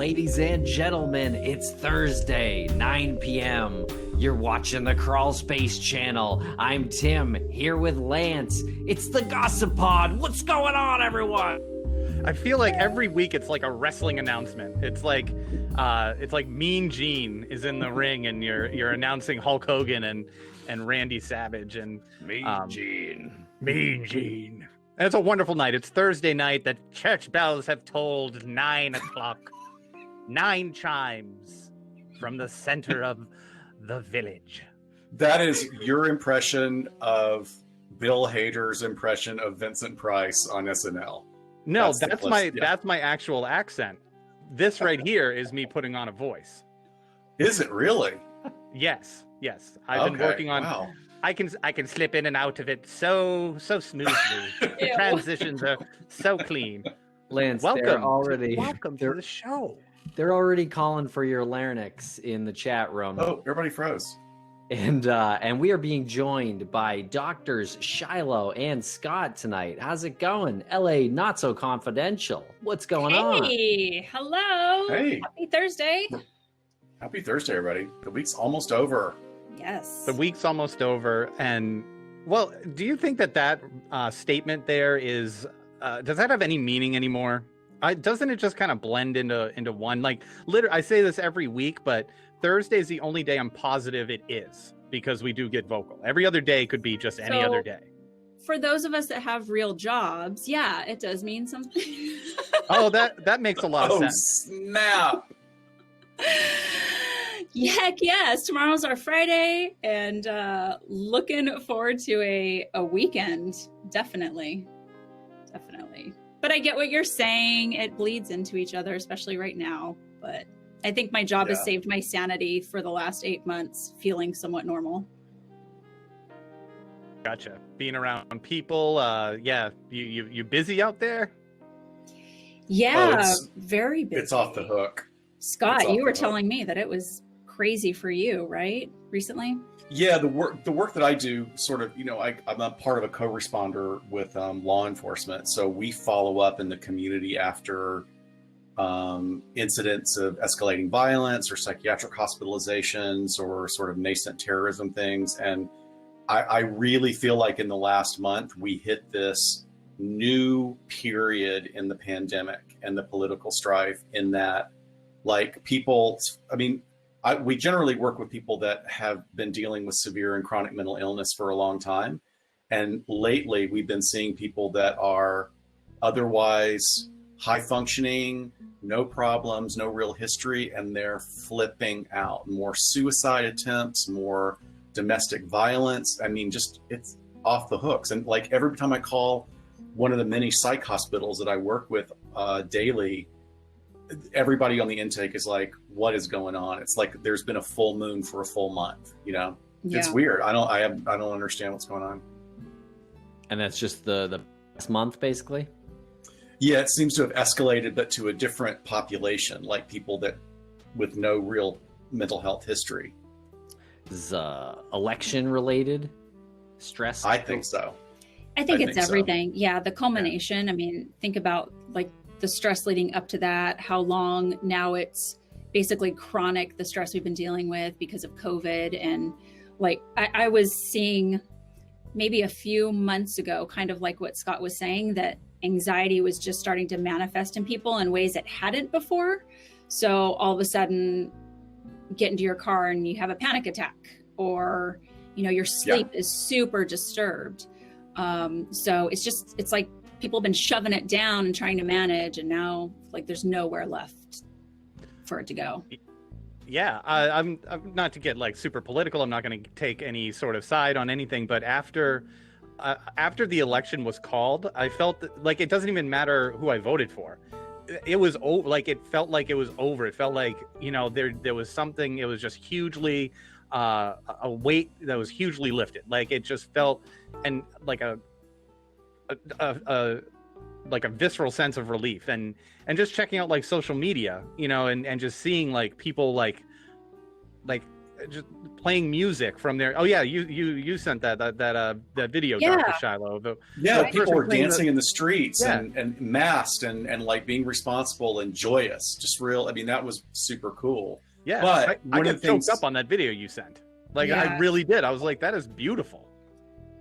Ladies and gentlemen, it's Thursday, 9 p.m. You're watching the Crawlspace channel. I'm Tim, here with Lance. It's the Gossip Pod. What's going on, everyone? I feel like every week it's like a wrestling announcement. It's like Mean Gene is in the ring and you're announcing Hulk Hogan and Randy Savage and Mean Gene. And it's a wonderful night. It's Thursday night. The church bells have tolled 9 o'clock. 9 chimes from the center of the village. That is your impression of Bill Hader's impression of Vincent Price on SNL. No, that's my actual accent. This right here is me putting on a voice. Is it really? Yes. I've been working on. Wow. I can slip in and out of it so smoothly. The transitions are so clean. Lance, welcome to the show. They're already calling for your larynx in the chat room. Oh, everybody froze. And we are being joined by Doctors Shiloh and Scott tonight. How's it going? LA Not So Confidential. What's going on? Hey, hello. Hey. Happy Thursday. Happy Thursday, everybody. The week's almost over. Yes. The week's almost over. And, well, do you think that statement there is, does that have any meaning anymore? Doesn't it just kind of blend into one? Like, literally, I say this every week, but Thursday is the only day I'm positive it is, because we do GetVokl. Every other day could be just any other day. For those of us that have real jobs, yeah, it does mean something. Oh, that makes a lot of sense. Snap. Heck yes. Tomorrow's our Friday, and looking forward to a weekend. Definitely. But I get what you're saying. It bleeds into each other, especially right now. But I think my job has saved my sanity for the last 8 months, feeling somewhat normal. Gotcha. Being around people. You busy out there? Yeah, very busy. It's off the hook. Scott, you were telling me that it was crazy for you, right? Recently? Yeah, the work that I do, sort of, I'm a part of a co-responder with law enforcement. So we follow up in the community after incidents of escalating violence or psychiatric hospitalizations or sort of nascent terrorism things. And I really feel like in the last month, we hit this new period in the pandemic and the political strife in that, like, people, we generally work with people that have been dealing with severe and chronic mental illness for a long time. And lately we've been seeing people that are otherwise high functioning, no problems, no real history, and they're flipping out. More suicide attempts, more domestic violence. It's off the hooks. And like every time I call one of the many psych hospitals that I work with daily, everybody on the intake is like, what is going on? It's like there's been a full moon for a full month, Yeah. It's weird. I don't understand what's going on. And that's just the past month, basically? Yeah, it seems to have escalated, but to a different population, like people that with no real mental health history. Is election related stress? I think so. I think it's everything. So. Yeah, the culmination. Yeah. Think about like the stress leading up to that, how long now it's basically chronic, the stress we've been dealing with because of COVID. And like, I was seeing maybe a few months ago, kind of like what Scott was saying, that anxiety was just starting to manifest in people in ways it hadn't before. So all of a sudden get into your car and you have a panic attack, or, your sleep is super disturbed. So it's like people have been shoving it down and trying to manage, and now like there's nowhere left for it to go. Yeah, I'm not to get like super political. I'm not going to take any sort of side on anything, but after the election was called, I felt like it doesn't even matter who I voted for. It was over. Like it felt like it was over. It felt like there was something. It was just hugely a weight that was hugely lifted. Like it just felt and like a visceral sense of relief, and just checking out like social media, and just seeing like people like just playing music from their. Oh yeah, you sent that video, Dr. Shiloh. People were dancing in the streets Yeah. and masked and like being responsible and joyous. Just real. I mean, that was super cool. Yeah, But I one got of the things, choked up on that video you sent. Like I Yeah. really did. I was like, that is beautiful.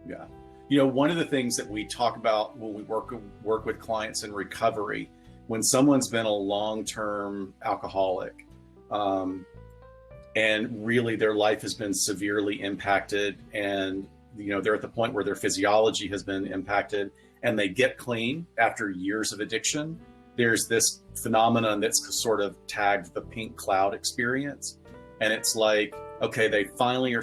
yeah, you know, one of the things that we talk about when we work with clients in recovery, when someone's been a long-term alcoholic, and really their life has been severely impacted, and you know they're at the point where their physiology has been impacted, and they get clean after years of addiction. There's this phenomenon that's sort of tagged the pink cloud experience, and it's like, okay, they've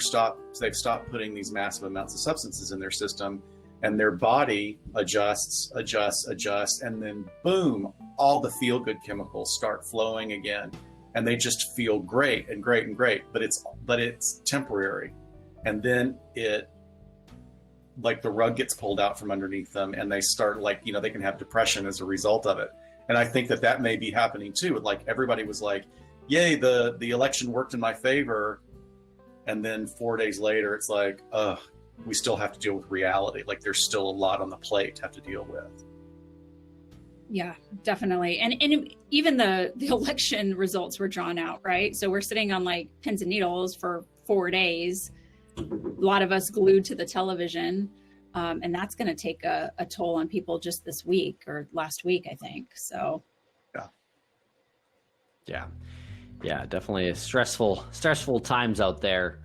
stopped putting these massive amounts of substances in their system, and their body adjusts, and then boom, all the feel-good chemicals start flowing again, and they just feel great and great and great. But it's temporary, and then it, like, the rug gets pulled out from underneath them, and they start, like, you know, they can have depression as a result of it. And I think that may be happening too. Like, everybody was like, yay, the election worked in my favor. And then 4 days later, it's like, we still have to deal with reality. Like, there's still a lot on the plate to have to deal with. Yeah, definitely. And even the election results were drawn out, right? So we're sitting on like pins and needles for 4 days. A lot of us glued to the television. And that's going to take a toll on people just this week or last week, I think. So, Yeah, definitely a stressful times out there.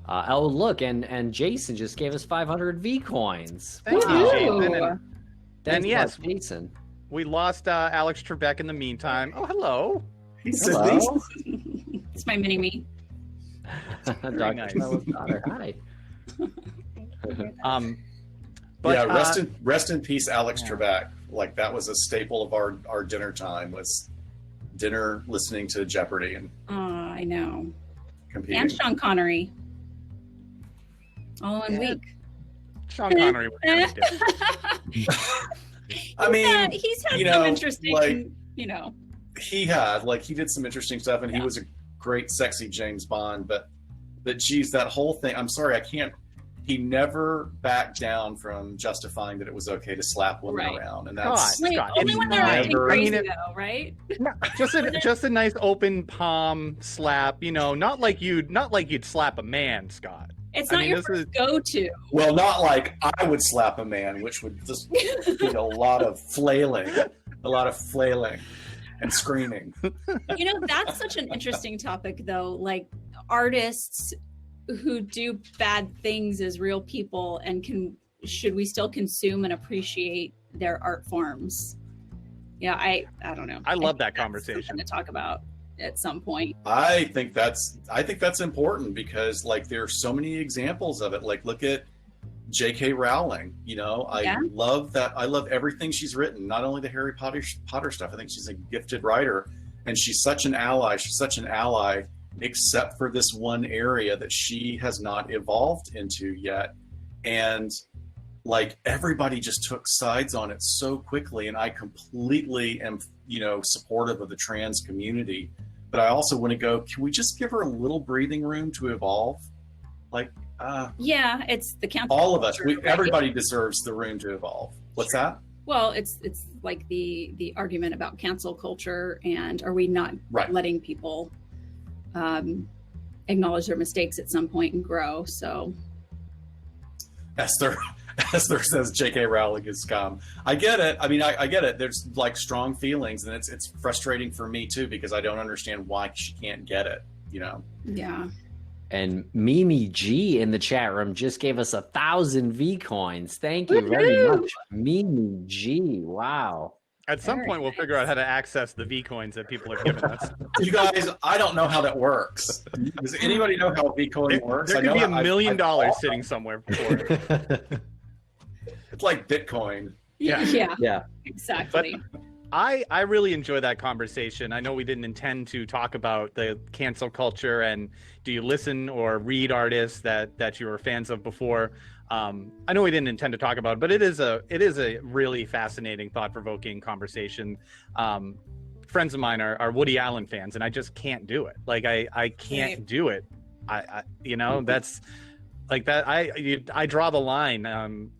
Oh, look, and Jason just gave us 500 V coins. Thank you, Woohoo! Jason. Thanks, yes, Jason. we lost Alex Trebek in the meantime. Oh, hello. He said Hello. it's my mini me. Dr. nice. Shillow's daughter. Hi. But yeah, rest in peace, Alex yeah. Trebek. Like, that was a staple of our dinner time, was dinner listening to Jeopardy and I know. competing. And Sean Connery. All in Yeah. week. Sean Connery was kind of different. I mean, he's had you some know, interesting, like, you know. he did some interesting stuff, and he was a great, sexy James Bond. But geez, that whole thing. I'm sorry, I can't. He never backed down from justifying that it was okay to slap women Right. around, and God. that's Wait, Scott, only it's when they're acting never- crazy, I mean, though, right? just a nice open palm slap, you know, not like you'd slap a man, Scott. It's I not mean, your this first go-to. well, not like I would slap a man, which would just be a lot of flailing and screaming. You know, that's such an interesting topic, though. Like, artists who do bad things as real people, and should we still consume and appreciate their art forms? Yeah, I don't know. I love that think that's conversation. something to talk about at some point. I think that's important, because like there's so many examples of it. Like, look at J.K. Rowling. You know, I Yeah. love that. I love everything she's written. Not only the Harry Potter stuff. I think she's a gifted writer, and she's such an ally. She's such an ally, except for this one area that she has not evolved into yet. And like, everybody just took sides on it so quickly, and I completely am, you know, supportive of the trans community. But I also want to go, can we just give her a little breathing room to evolve? Like, Yeah, it's the cancel all of us, culture, right? everybody deserves the room to evolve. What's that? Well, it's like the argument about cancel culture, and are we not Right. letting people acknowledge their mistakes at some point and grow? So Esther says J.K. Rowling is scum. I get it. I mean, I get it. There's like strong feelings, and it's frustrating for me too, because I don't understand why she can't get it, you know? yeah. And Mimi G in the chat room just gave us 1,000 V coins. Thank you very much, Mimi G. Wow. At some Very point, we'll nice. figure out how to access the V coins that people have given us. You guys, I don't know how that works. Does anybody know how Bitcoin works? There I could know be how- $1 million I've bought sitting somewhere for it. It's like Bitcoin. Yeah. Yeah, Yeah. exactly. I really enjoy that conversation. I know we didn't intend to talk about the cancel culture and do you listen or read artists that you were fans of before. I know we didn't intend to talk about it, but it is a really fascinating, thought-provoking conversation. Friends of mine are Woody Allen fans, and I just can't do it. Like I can't do it. I you know, that's like that. I draw the line.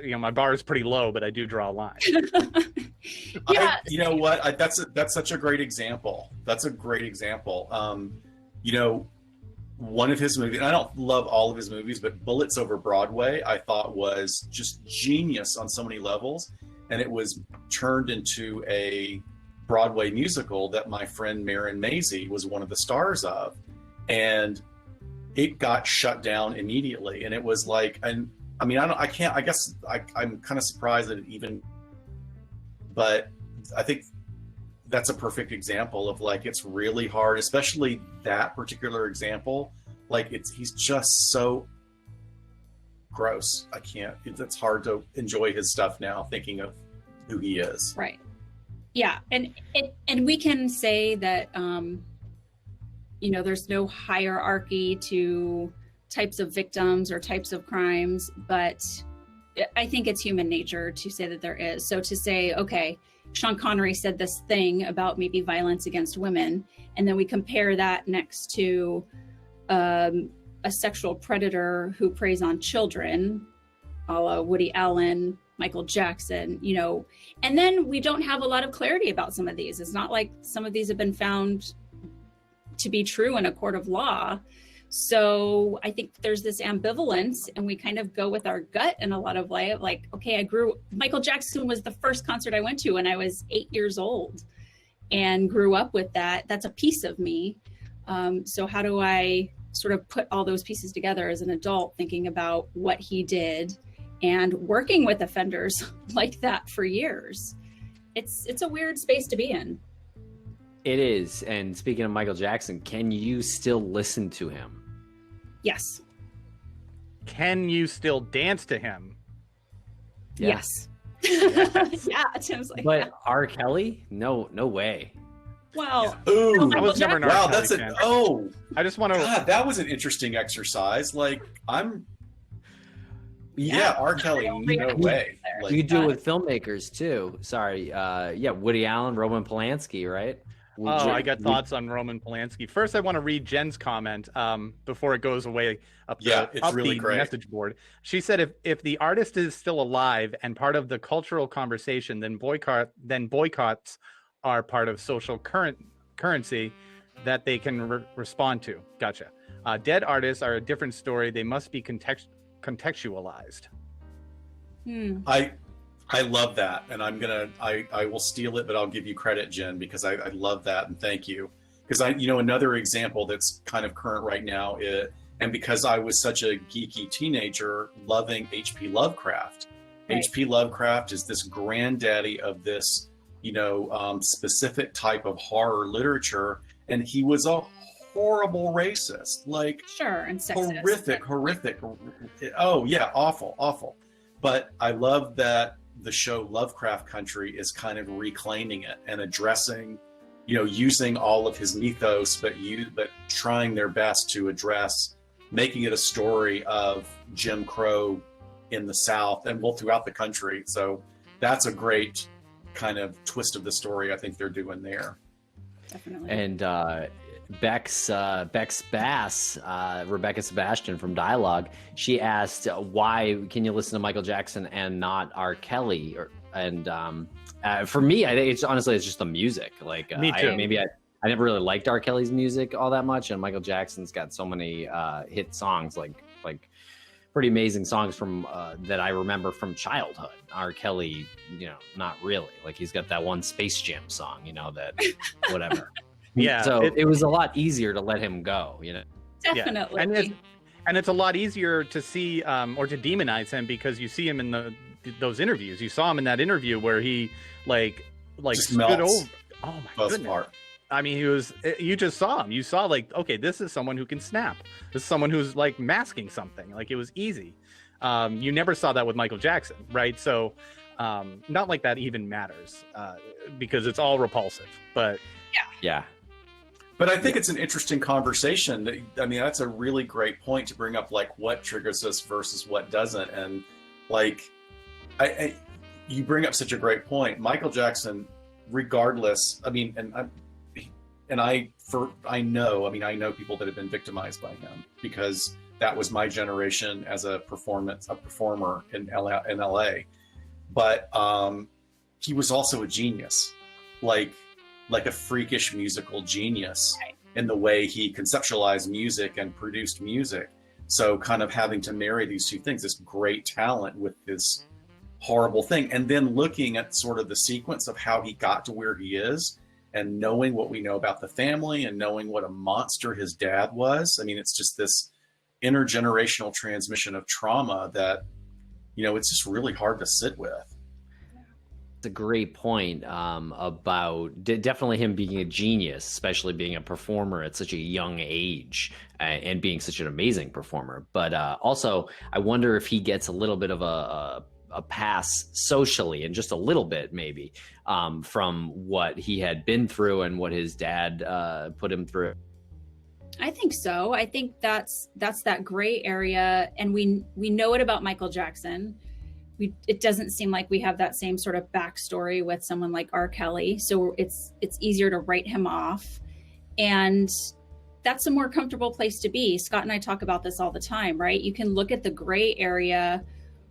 You know, my bar is pretty low, but I do draw a line. Yeah. You know what? That's such a great example. That's a great example. You know, one of his movies, and I don't love all of his movies, but Bullets Over Broadway, I thought was just genius on so many levels. And it was turned into a Broadway musical that my friend Marin Maisie was one of the stars of. And it got shut down immediately. And it was like, and I mean, I guess I'm kind of surprised that it even, but I think that's a perfect example of like, it's really hard, especially that particular example. Like he's just so gross. It's hard to enjoy his stuff now thinking of who he is. Right. Yeah. And we can say that, you know, there's no hierarchy to types of victims or types of crimes, but I think it's human nature to say that there is. So to say, okay, Sean Connery said this thing about maybe violence against women, and then we compare that next to a sexual predator who preys on children, a la Woody Allen, Michael Jackson, you know, and then we don't have a lot of clarity about some of these. It's not like some of these have been found to be true in a court of law. So I think there's this ambivalence, and we kind of go with our gut in a lot of way. Like, okay, Michael Jackson was the first concert I went to when I was 8 years old and grew up with that. That's a piece of me. So how do I sort of put all those pieces together as an adult, thinking about what he did and working with offenders like that for years? It's a weird space to be in. It is. And speaking of Michael Jackson, can you still listen to him? Yes. Can you still dance to him? Yeah. Yes. Yeah, Tim's like, But yeah. R. Kelly? No way. Wow. Ooh, I was never an R. wow, Kelly that's fan. I just want to. God, that was an interesting exercise. Like, yeah, R. Kelly, no way. Like, You could do it with filmmakers too. Sorry. Yeah, Woody Allen, Roman Polanski, right? I got thoughts on Roman Polanski. First, I want to read Jen's comment before it goes away up really the great. message board. She said, if the artist is still alive and part of the cultural conversation, then boycotts are part of social currency that they can respond to. Gotcha. Dead artists are a different story. They must be contextualized. I love that, and I will steal it, but I'll give you credit, Jen, because I love that, and thank you. Because another example that's kind of current right now and because I was such a geeky teenager loving H.P. Lovecraft. Right. H.P. Lovecraft is this granddaddy of this, specific type of horror literature, and he was a horrible racist, like Sure, and sexist. horrific. Oh yeah, awful. But I love that the show Lovecraft Country is kind of reclaiming it and addressing, using all of his mythos, but trying their best to address, making it a story of Jim Crow in the South and throughout the country. So that's a great kind of twist of the story I think they're doing there. Definitely. And Beck's Bass, Rebecca Sebastian from Dialogue, she asked, why can you listen to Michael Jackson and not R. Kelly? For me, I think it's just the music. Like, me too. I never really liked R. Kelly's music all that much, and Michael Jackson's got so many hit songs, like pretty amazing songs from that I remember from childhood. R. Kelly, not really. Like, he's got that one Space Jam song, that whatever. Yeah. So it was a lot easier to let him go, Definitely. Yeah. And it's a lot easier to see or to demonize him because you see him in those interviews. You saw him in that interview where he like Just stood melts. over. Oh my Best goodness. part. I mean, you just saw him. You saw okay, this is someone who can snap. This is someone who's like masking something. Like, it was easy. You never saw that with Michael Jackson, right? So not like that even matters because it's all repulsive. But Yeah. But I think it's an interesting conversation. I mean, that's a really great point to bring up, like, what triggers us versus what doesn't. And like, you bring up such a great point. Michael Jackson, regardless, I mean, I know people that have been victimized by him, because that was my generation as a performer in LA. But he was also a genius, like a freakish musical genius in the way he conceptualized music and produced music. So kind of having to marry these two things, this great talent with this horrible thing, and then looking at sort of the sequence of how he got to where he is, and knowing what we know about the family and knowing what a monster his dad was. I mean, it's just this intergenerational transmission of trauma that, it's just really hard to sit with. It's a great point about definitely him being a genius, especially being a performer at such a young age and being such an amazing performer. But also, I wonder if he gets a little bit of a pass socially, and just a little bit maybe, from what he had been through and what his dad put him through. I think so. I think that's that gray area, and we know it about Michael Jackson. It doesn't seem like we have that same sort of backstory with someone like R. Kelly, so it's easier to write him off, and that's a more comfortable place to be. Scott and I talk about this all the time, right? You can look at the gray area,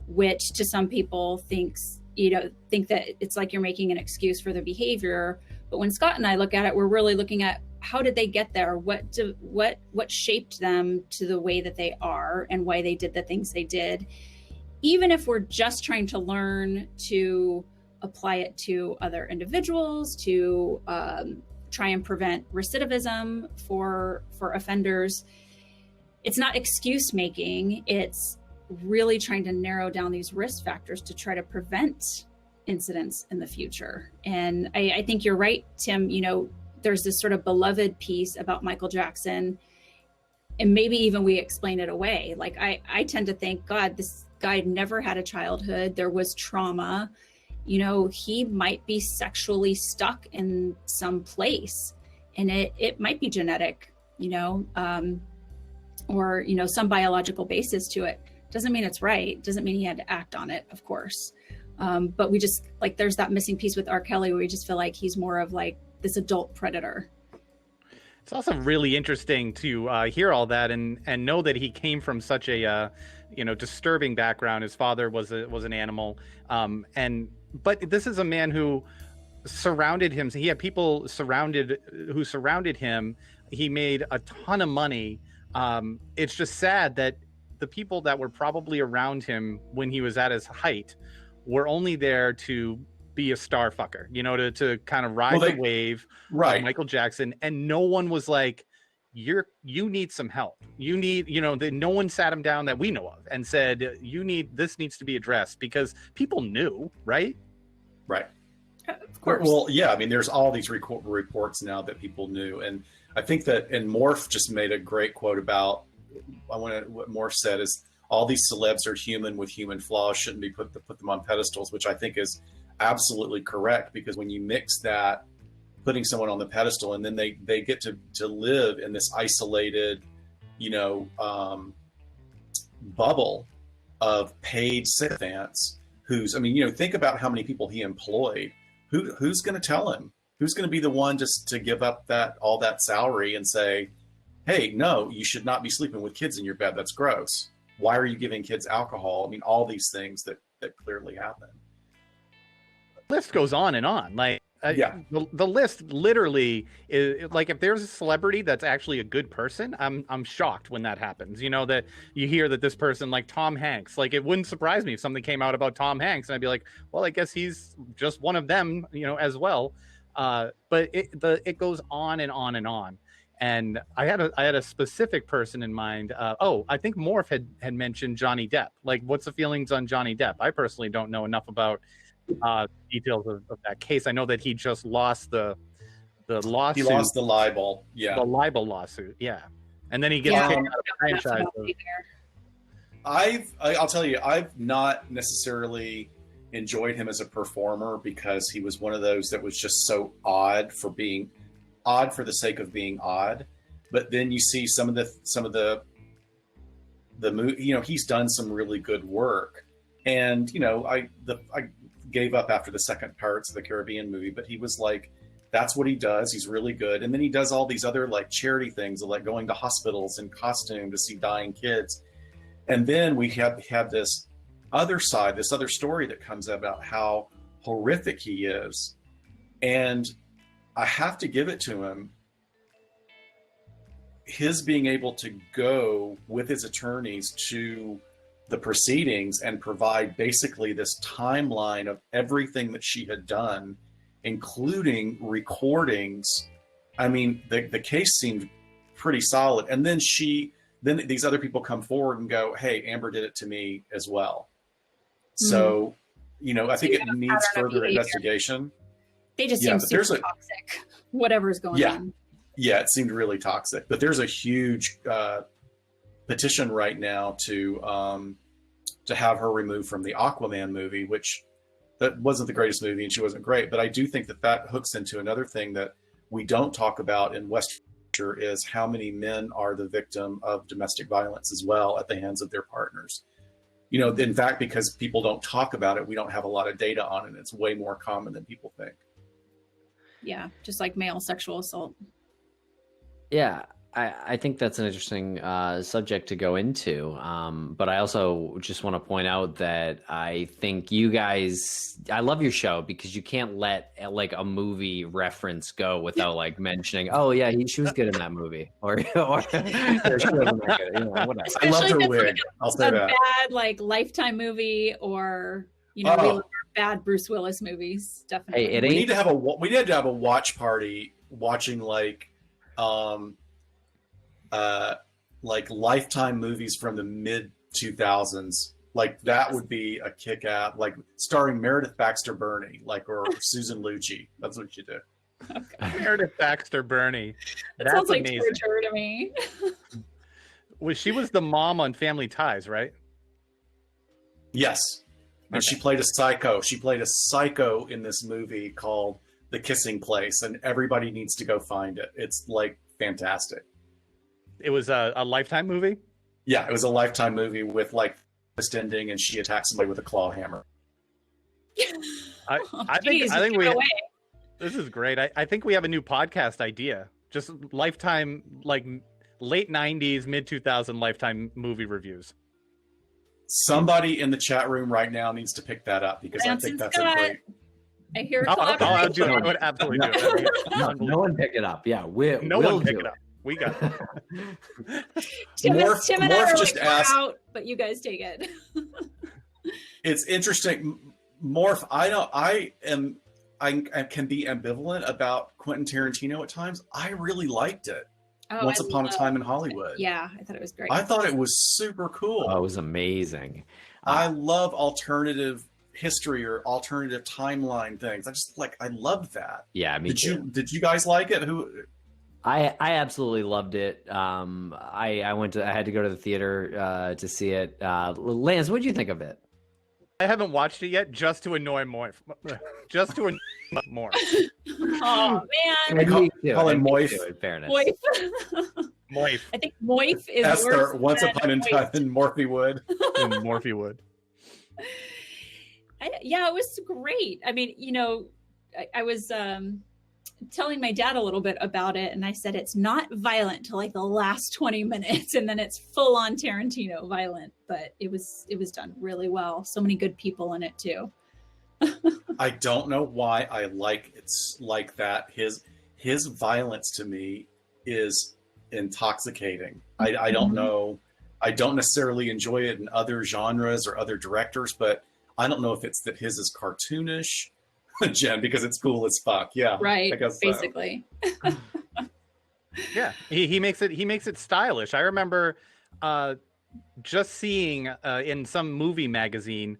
which to some people think that it's like you're making an excuse for the behavior. But when Scott and I look at it, we're really looking at how did they get there? What shaped them to the way that they are, and why they did the things they did. Even if we're just trying to learn to apply it to other individuals, to try and prevent recidivism for offenders, it's not excuse making. It's really trying to narrow down these risk factors to try to prevent incidents in the future. And I think you're right, Tim. There's this sort of beloved piece about Michael Jackson, and maybe even we explain it away. Like I tend to think, God, this guy never had a childhood. There was trauma. He might be sexually stuck in some place, and it might be genetic, or some biological basis to it. Doesn't mean it's right. Doesn't mean he had to act on it, of course. But we just, like, there's that missing piece with R. Kelly where we just feel like he's more of like this adult predator. It's also really interesting to hear all that and know that he came from such a disturbing background. His father was an animal, but this is a man who surrounded him. He had people who surrounded him. He made a ton of money. It's just sad that the people that were probably around him when he was at his height were only there to be a star fucker, to kind of ride the wave of Michael Jackson. And no one was like, you need some help. You need, no one sat him down that we know of and said, this needs to be addressed, because people knew, right? Right. Of course. Well, yeah. I mean, there's all these reports now that people knew. And I think that, and Morph just made a great quote about, what Morph said is, all these celebs are human with human flaws, shouldn't be put them on pedestals, which I think is absolutely correct, because when you mix that, putting someone on the pedestal, and then they get to live in this isolated, bubble of paid sycophants think about how many people he employed. Who's going to tell him? Who's going to be the one just to give up all that salary and say, hey, no, you should not be sleeping with kids in your bed. That's gross. Why are you giving kids alcohol? I mean, all these things that clearly happen. The list goes on and on. The list literally is like, if there's a celebrity that's actually a good person, I'm shocked when that happens. That you hear that this person, like Tom Hanks, like, it wouldn't surprise me if something came out about Tom Hanks and I'd be like, well, I guess he's just one of them, as well. But it goes on and on and on. And I had a specific person in mind. I think Morph had mentioned Johnny Depp. Like, what's the feelings on Johnny Depp? I personally don't know enough about details of that case. I know that he just lost the lawsuit. He lost the libel. Yeah. The libel lawsuit. Yeah. And then he gets kicked out of the franchise. I'll tell you, I've not necessarily enjoyed him as a performer, because he was one of those that was just so odd for being odd for the sake of being odd. But then you see some of the he's done some really good work. And I gave up after the second Pirates of the Caribbean movie, but he was like that's what he does. He's really good. And then he does all these other like charity things, like going to hospitals in costume to see dying kids. And then we have this other side, this other story that comes about how horrific he is. And I have to give it to him. His being able to go with his attorneys to the proceedings and provide basically this timeline of everything that she had done, including recordings. I mean, the case seemed pretty solid. And then then these other people come forward and go, hey, Amber did it to me as well. So, I think it needs further investigation. They just seem super toxic, whatever's going on. Yeah, it seemed really toxic. But there's a huge petition right now to have her removed from the Aquaman movie, which that wasn't the greatest movie and she wasn't great. But I do think that hooks into another thing that we don't talk about in West culture is how many men are the victim of domestic violence as well at the hands of their partners. In fact, because people don't talk about it, we don't have a lot of data on it. It's way more common than people think. Yeah, just like male sexual assault. Yeah, I think that's an interesting subject to go into. But I also just want to point out that I think you guys, I love your show because you can't let like a movie reference go without like mentioning, oh yeah, she was good in that movie, or she wasn't that good, whatever. I loved her wig. I'll say that. Bad like Lifetime movie, or we love bad Bruce Willis movies. Definitely. Hey, we need to have a watch party watching like Lifetime movies from the mid 2000s. Like that would be a kick out, like starring Meredith Baxter Birney, or Susan Lucci. That's what you do. Okay. Meredith Baxter Birney. That sounds like amazing. Torture to me. She was the mom on Family Ties, right? Yes. And she played a psycho. She played a psycho in this movie called The Kissing Place, and everybody needs to go find it. It's like fantastic. It was a Lifetime movie? Yeah, it was a Lifetime movie with like twist ending, and she attacks somebody with a claw hammer. I think we. This is great. I think we have a new podcast idea. Just Lifetime, like late 90s, mid 2000 Lifetime movie reviews. Somebody in the chat room right now needs to pick that up because Lance I think that's Scott. a great. I hear I'll do it. I would absolutely do it. No one pick it up. Yeah, we'll pick it up. We got it. Tim and I are just asked, out, but you guys take it. It's interesting. Morph, I can be ambivalent about Quentin Tarantino at times. I really liked it. Once Upon a Time in Hollywood. Yeah, I thought it was great. I thought it was super cool. Oh, it was amazing. I love alternative history or alternative timeline things. I loved that. Yeah, me too. Did you guys like it? I absolutely loved it. I had to go to the theater to see it. Lance, what did you think of it? I haven't watched it yet, just to annoy more. Just to annoy more. Oh man! Call him Moif. In fairness, Moif. I think Moif is Esther, worse Once Upon a Time in Morphe Wood. In Morphe Wood. Yeah, it was great. I mean, I was telling my dad a little bit about it, and I said it's not violent till like the last 20 minutes, and then it's full on Tarantino violent. But it was done really well. So many good people in it too. I don't know why it's like that. His violence to me is intoxicating. I don't know. I don't necessarily enjoy it in other genres or other directors, but I don't know if it's that his is cartoonish, Jen, because it's cool as fuck. Yeah, right. I guess basically. So. Yeah, he makes it stylish. I remember just seeing in some movie magazine,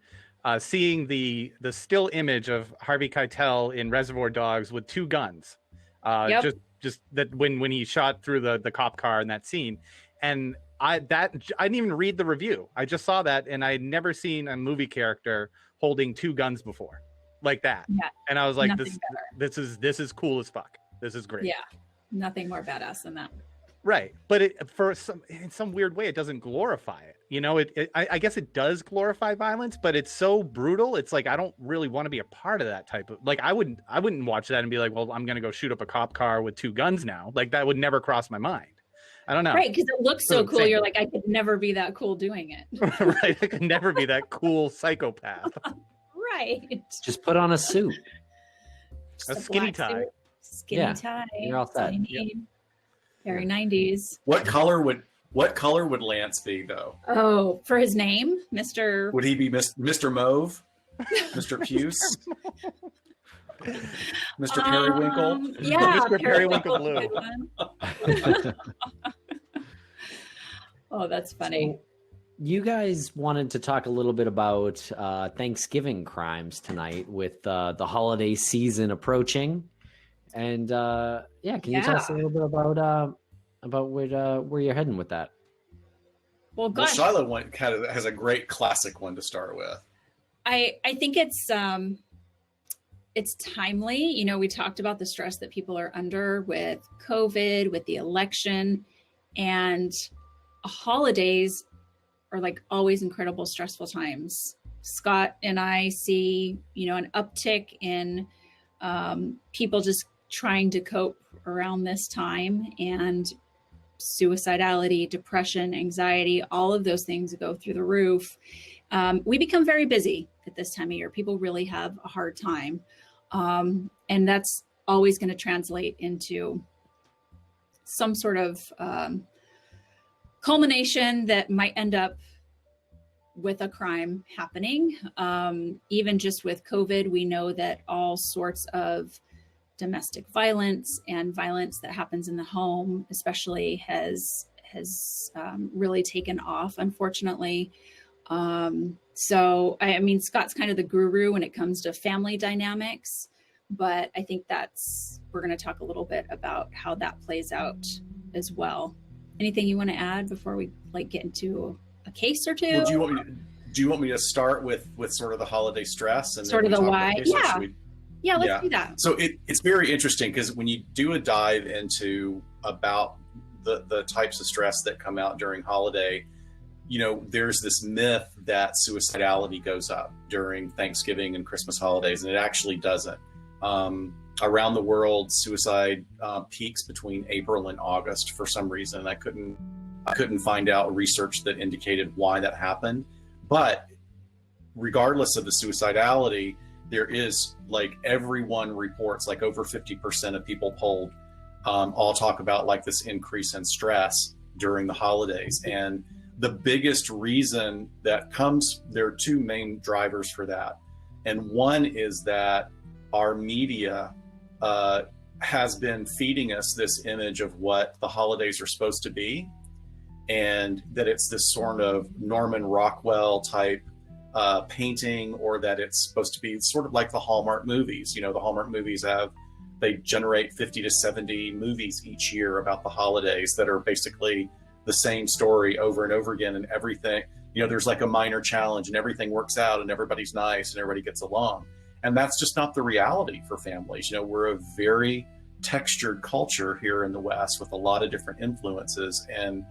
seeing the still image of Harvey Keitel in Reservoir Dogs with two guns. Yep. Just that when he shot through the cop car in that scene, and I didn't even read the review. I just saw that, and I had never seen a movie character holding two guns before like that. Yeah. And I was like, this is cool as fuck. This is great. Yeah. Nothing more badass than that. Right, but in some weird way, it doesn't glorify it. You know, I guess it does glorify violence, but it's so brutal. It's like I don't really want to be a part of that type of, like, I wouldn't watch that and be like, well, I'm gonna go shoot up a cop car with 2 guns now. Like, that would never cross my mind. I don't know. Right, because it looks so cool. You're like, I could never be that cool doing it. Right, I could never be that cool psychopath. Right. Just put on a suit. A skinny tie. Skinny tie. You're all set. Yep. Very 90s. What color would Lance be though? Oh, for his name, Mr. Would he be Mr. Mauve? Mr. Puce? Mr. Periwinkle? Yeah, Mr. Periwinkle Blue. Oh, that's funny. So, you guys wanted to talk a little bit about Thanksgiving crimes tonight with the holiday season approaching. And can you tell us a little bit about where you're heading with that? Well, gosh, Shiloh one kind of has a great classic one to start with. I think it's timely. You know, we talked about the stress that people are under with COVID, with the election, and holidays are like always incredible stressful times. Scott and I see, you know, an uptick in people just trying to cope around this time, and suicidality, depression, anxiety, all of those things go through the roof. We become very busy at this time of year. People really have a hard time. And that's always going to translate into some sort of culmination that might end up with a crime happening. Even just with COVID, we know that all sorts of domestic violence and violence that happens in the home, especially, has really taken off, unfortunately. So, I mean, Scott's kind of the guru when it comes to family dynamics, but I think we're going to talk a little bit about how that plays out as well. Anything you want to add before we get into a case or two? Well, do you want me to start with sort of the holiday stress and sort of the why? Yeah, let's do that. So it's very interesting because when you do a dive into about the types of stress that come out during holiday, you know, there's this myth that suicidality goes up during Thanksgiving and Christmas holidays, and it actually doesn't. Around the world, suicide peaks between April and August for some reason. I couldn't find out research that indicated why that happened. But regardless of the suicidality, there is, like, everyone reports, like, over 50% of people polled all talk about, like, this increase in stress during the holidays. And the biggest reason that comes, there are 2 main drivers for that. And one is that our media has been feeding us this image of what the holidays are supposed to be, and that it's this sort of Norman Rockwell type painting, or that it's supposed to be sort of like the Hallmark movies. You know, the Hallmark movies they generate 50 to 70 movies each year about the holidays that are basically the same story over and over again, and everything, you know, there's like a minor challenge and everything works out and everybody's nice and everybody gets along. And that's just not the reality for families. You know, we're a very textured culture here in the West with a lot of different influences. And,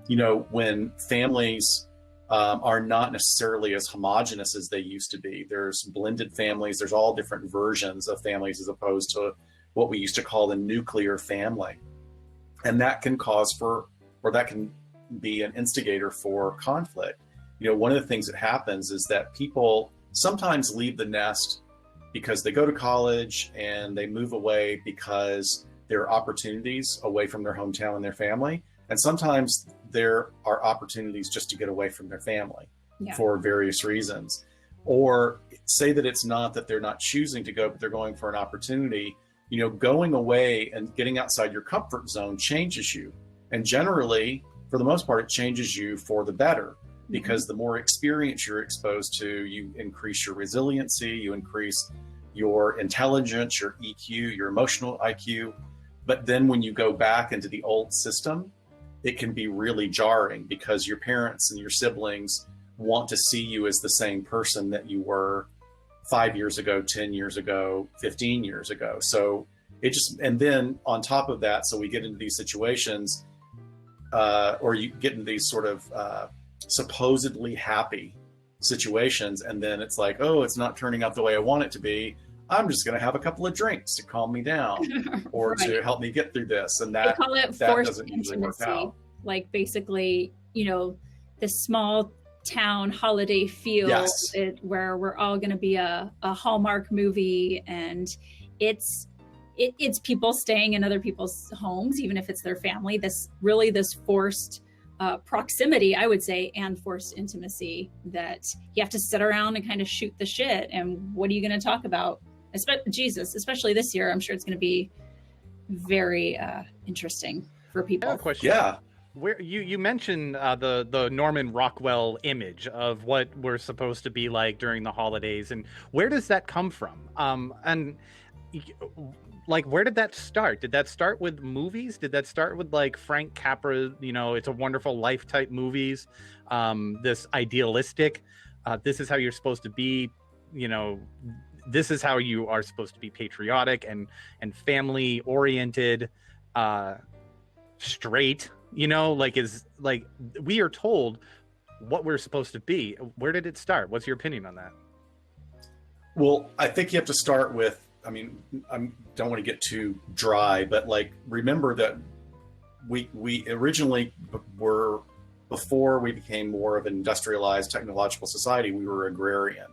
you know, when families are not necessarily as homogenous as they used to be, there's blended families, there's all different versions of families as opposed to what we used to call the nuclear family. And that can that can be an instigator for conflict. You know, one of the things that happens is that people sometimes leave the nest because they go to college and they move away because there are opportunities away from their hometown and their family. And sometimes there are opportunities just to get away from their family for various reasons. Or say that it's not that they're not choosing to go, but they're going for an opportunity. You know, going away and getting outside your comfort zone changes you. And generally, for the most part, it changes you for the better, because the more experience you're exposed to, you increase your resiliency, you increase your intelligence, your EQ, your emotional IQ. But then when you go back into the old system, it can be really jarring because your parents and your siblings want to see you as the same person that you were 5 years ago, 10 years ago, 15 years ago. So it just, and then on top of that, so we get into these situations, or you get in these sort of supposedly happy situations, and then it's like, oh, it's not turning out the way I want it to be. I'm just going to have a couple of drinks to calm me down or Right. to help me get through this. And They that, call it that forced doesn't usually work intimacy. out. Like basically, this small town holiday feel Yes. where we're all going to be a Hallmark movie, and it's people staying in other people's homes, even if it's their family. This forced proximity, I would say, and forced intimacy that you have to sit around and kind of shoot the shit. And what are you going to talk about? Especially this year, I'm sure it's going to be very interesting for people. I have a question. Yeah. Where you mentioned the Norman Rockwell image of what we're supposed to be like during the holidays, and where does that come from? And like, where did that start? Did that start with movies? Did that start with like Frank Capra, It's a Wonderful Life type movies? This idealistic, this is how you're supposed to be, this is how you are supposed to be patriotic and family oriented, straight, we are told what we're supposed to be. Where did it start? What's your opinion on that? Well, I think you have to start with, I don't want to get too dry, but like, remember that we originally were, before we became more of an industrialized technological society, we were agrarian.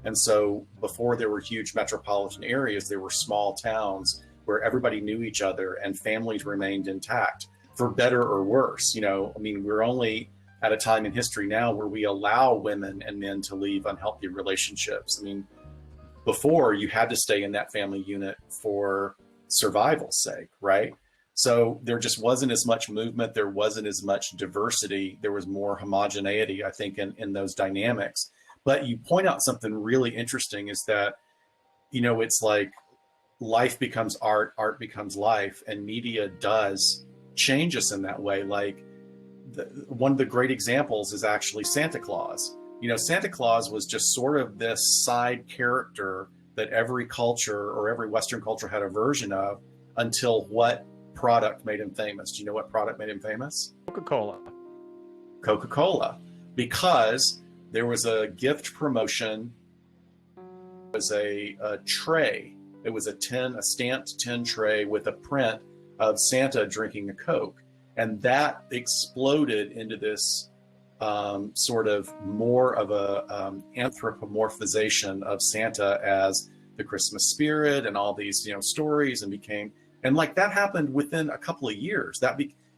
And so before there were huge metropolitan areas, there were small towns where everybody knew each other and families remained intact, for better or worse. We're only at a time in history now where we allow women and men to leave unhealthy relationships. Before, you had to stay in that family unit for survival's sake, right? So there just wasn't as much movement. There wasn't as much diversity. There was more homogeneity, I think, in those dynamics. But you point out something really interesting is that, it's like life becomes art, art becomes life, and media does change us in that way. Like one of the great examples is actually Santa Claus. Santa Claus was just sort of this side character that every culture or every Western culture had a version of, until what product made him famous? Do you know what product made him famous? Coca-Cola. Coca-Cola. Because there was a gift promotion. It was a tray. It was a stamped tin tray with a print of Santa drinking a Coke. And that exploded into this sort of more of a anthropomorphization of Santa as the Christmas spirit and all these stories, and like that happened within a couple of years.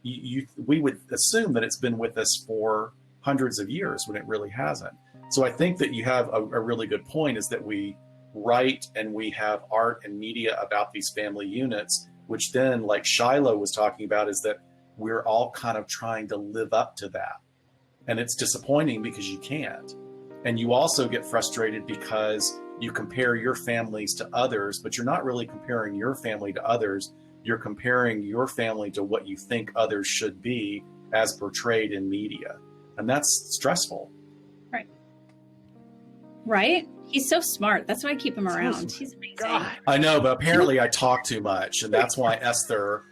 We would assume that it's been with us for hundreds of years when it really hasn't. So I think that you have a really good point, is that we write and we have art and media about these family units, which then, like Shiloh was talking about, is that we're all kind of trying to live up to that. And it's disappointing because you can't. And you also get frustrated because you compare your families to others, but you're not really comparing your family to others. You're comparing your family to what you think others should be as portrayed in media. And that's stressful. Right? He's so smart. That's why I keep him around. He's amazing. God. I know, but apparently I talk too much. And that's why Esther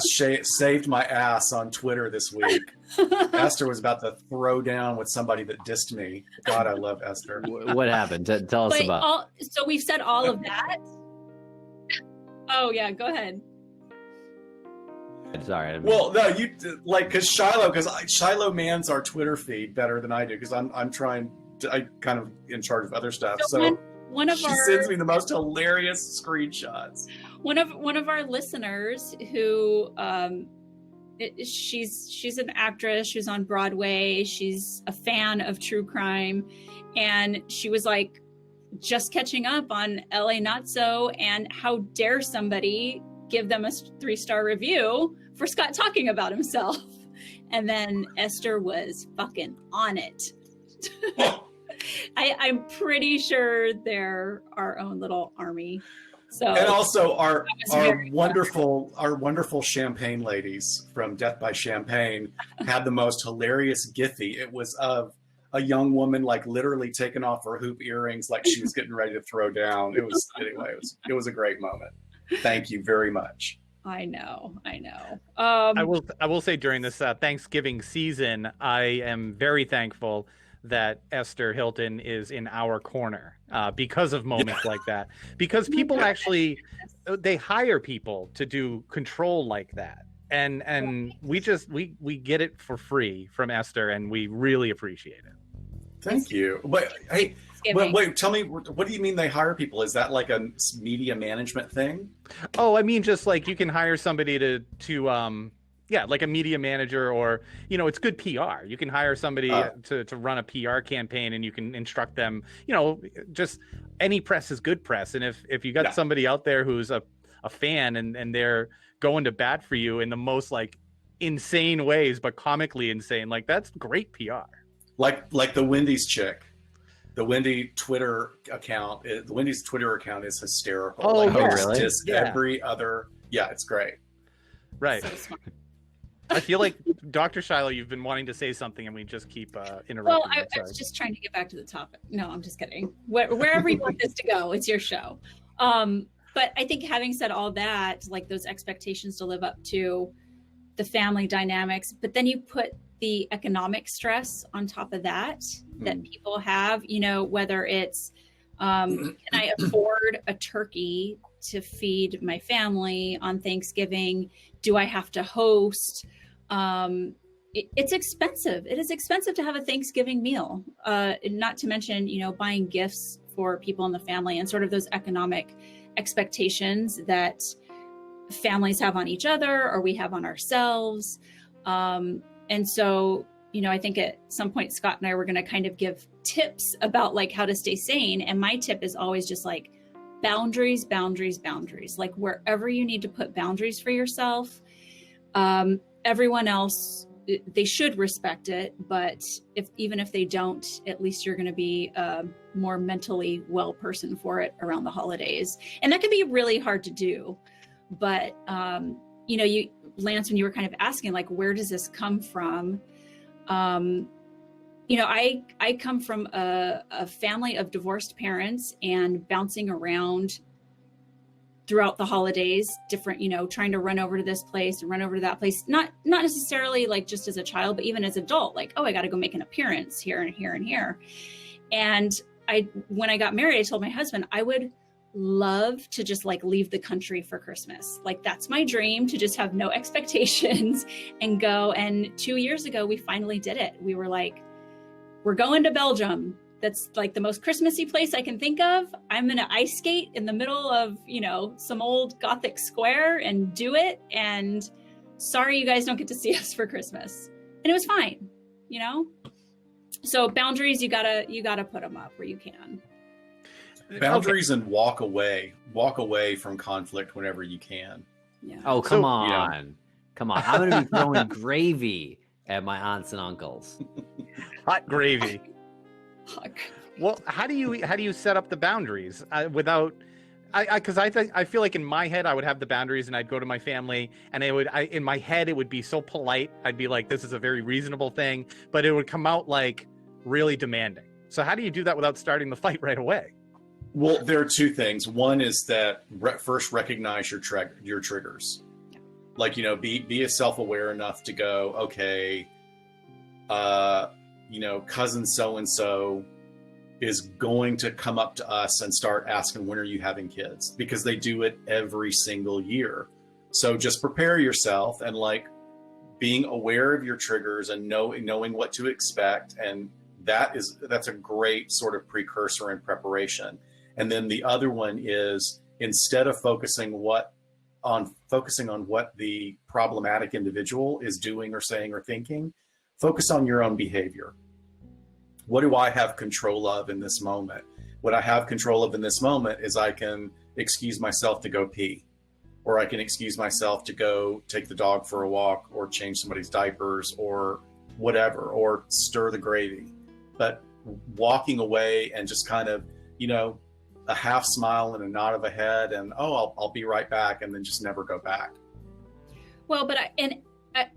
saved my ass on Twitter this week. Esther was about to throw down with somebody that dissed me. God, I love Esther. What happened? Tell us about. So we've said all of that. Oh yeah, go ahead. Sorry. Well, no, you like because Shiloh mans our Twitter feed better than I do, because I'm kind of in charge of other stuff. So one of she our sends me the most hilarious screenshots. One of our listeners who she's an actress. She's on Broadway. She's a fan of true crime, and she was like just catching up on LA Not So, and how dare somebody give them a 3-star review for Scott talking about himself. And then Esther was fucking on it. I'm pretty sure they're our own little army. So, and also our wonderful champagne ladies from Death by Champagne had the most hilarious Giphy. It was of a young woman like literally taking off her hoop earrings like she was getting ready to throw down. It was a great moment. Thank you very much. I know. I will say during this Thanksgiving season, I am very thankful that Esther Hilton is in our corner because of moments like that. Because people actually, they hire people to do control like that. And we get it for free from Esther, and we really appreciate it. Thank you. But hey, wait, tell me, what do you mean they hire people? Is that like a media management thing? Oh, I mean, just like you can hire somebody to like a media manager, or, it's good PR. You can hire somebody to run a PR campaign, and you can instruct them, just any press is good press. And if you got somebody out there who's a fan and they're going to bat for you in the most like insane ways, but comically insane, like that's great PR. Like the Wendy's chick. The Wendy's Twitter account is hysterical. Oh, like, really? Just every other, it's great. Right. So smart. I feel like Dr. Shiloh, you've been wanting to say something, and we just keep interrupting. Well, I was just trying to get back to the topic. No, I'm just kidding. Wherever you want this to go, it's your show. But I think having said all that, like those expectations to live up to the family dynamics, but then you put the economic stress on top of that people have, whether it's, can I afford a turkey to feed my family on Thanksgiving? Do I have to host? It's expensive. It is expensive to have a Thanksgiving meal, not to mention, buying gifts for people in the family, and sort of those economic expectations that families have on each other or we have on ourselves. And so, I think at some point, Scott and I were going to kind of give tips about like how to stay sane. And my tip is always just like boundaries, like wherever you need to put boundaries for yourself. Everyone else, they should respect it. But even if they don't, at least you're going to be a more mentally well person for it around the holidays. And that can be really hard to do. But, Lance, when you were kind of asking, like, where does this come from? I come from a family of divorced parents, and bouncing around throughout the holidays, different, trying to run over to this place and run over to that place. Not necessarily like just as a child, but even as an adult, like, oh, I got to go make an appearance here and here and here. And when I got married, I told my husband I would love to just like leave the country for Christmas. Like that's my dream, to just have no expectations and go. And 2 years ago, we finally did it. We were like, we're going to Belgium. That's like the most Christmassy place I can think of. I'm going to ice skate in the middle of, some old Gothic square and do it. And sorry, you guys don't get to see us for Christmas. And it was fine, So boundaries, you gotta put them up where you can. Boundaries and walk away from conflict whenever you can. Yeah. Oh, come on. I'm going to be throwing gravy at my aunts and uncles. Hot gravy. Well, how do you set up the boundaries without? Because I feel like in my head I would have the boundaries, and I'd go to my family, and in my head it would be so polite. I'd be like, this is a very reasonable thing, but it would come out like really demanding. So how do you do that without starting the fight right away? Well, there are two things. One is that first recognize your triggers. Like, be self-aware enough to go, okay, cousin so-and-so is going to come up to us and start asking, when are you having kids? Because they do it every single year. So just prepare yourself, and like being aware of your triggers and knowing what to expect. And that's a great sort of precursor and preparation. And then the other one is, instead of focusing on what the problematic individual is doing or saying or thinking, focus on your own behavior. What do I have control of in this moment? What I have control of in this moment is I can excuse myself to go pee, or I can excuse myself to go take the dog for a walk, or change somebody's diapers, or whatever, or stir the gravy. But walking away and just kind of, a half smile and a nod of a head, and I'll be right back, and then just never go back. Well, but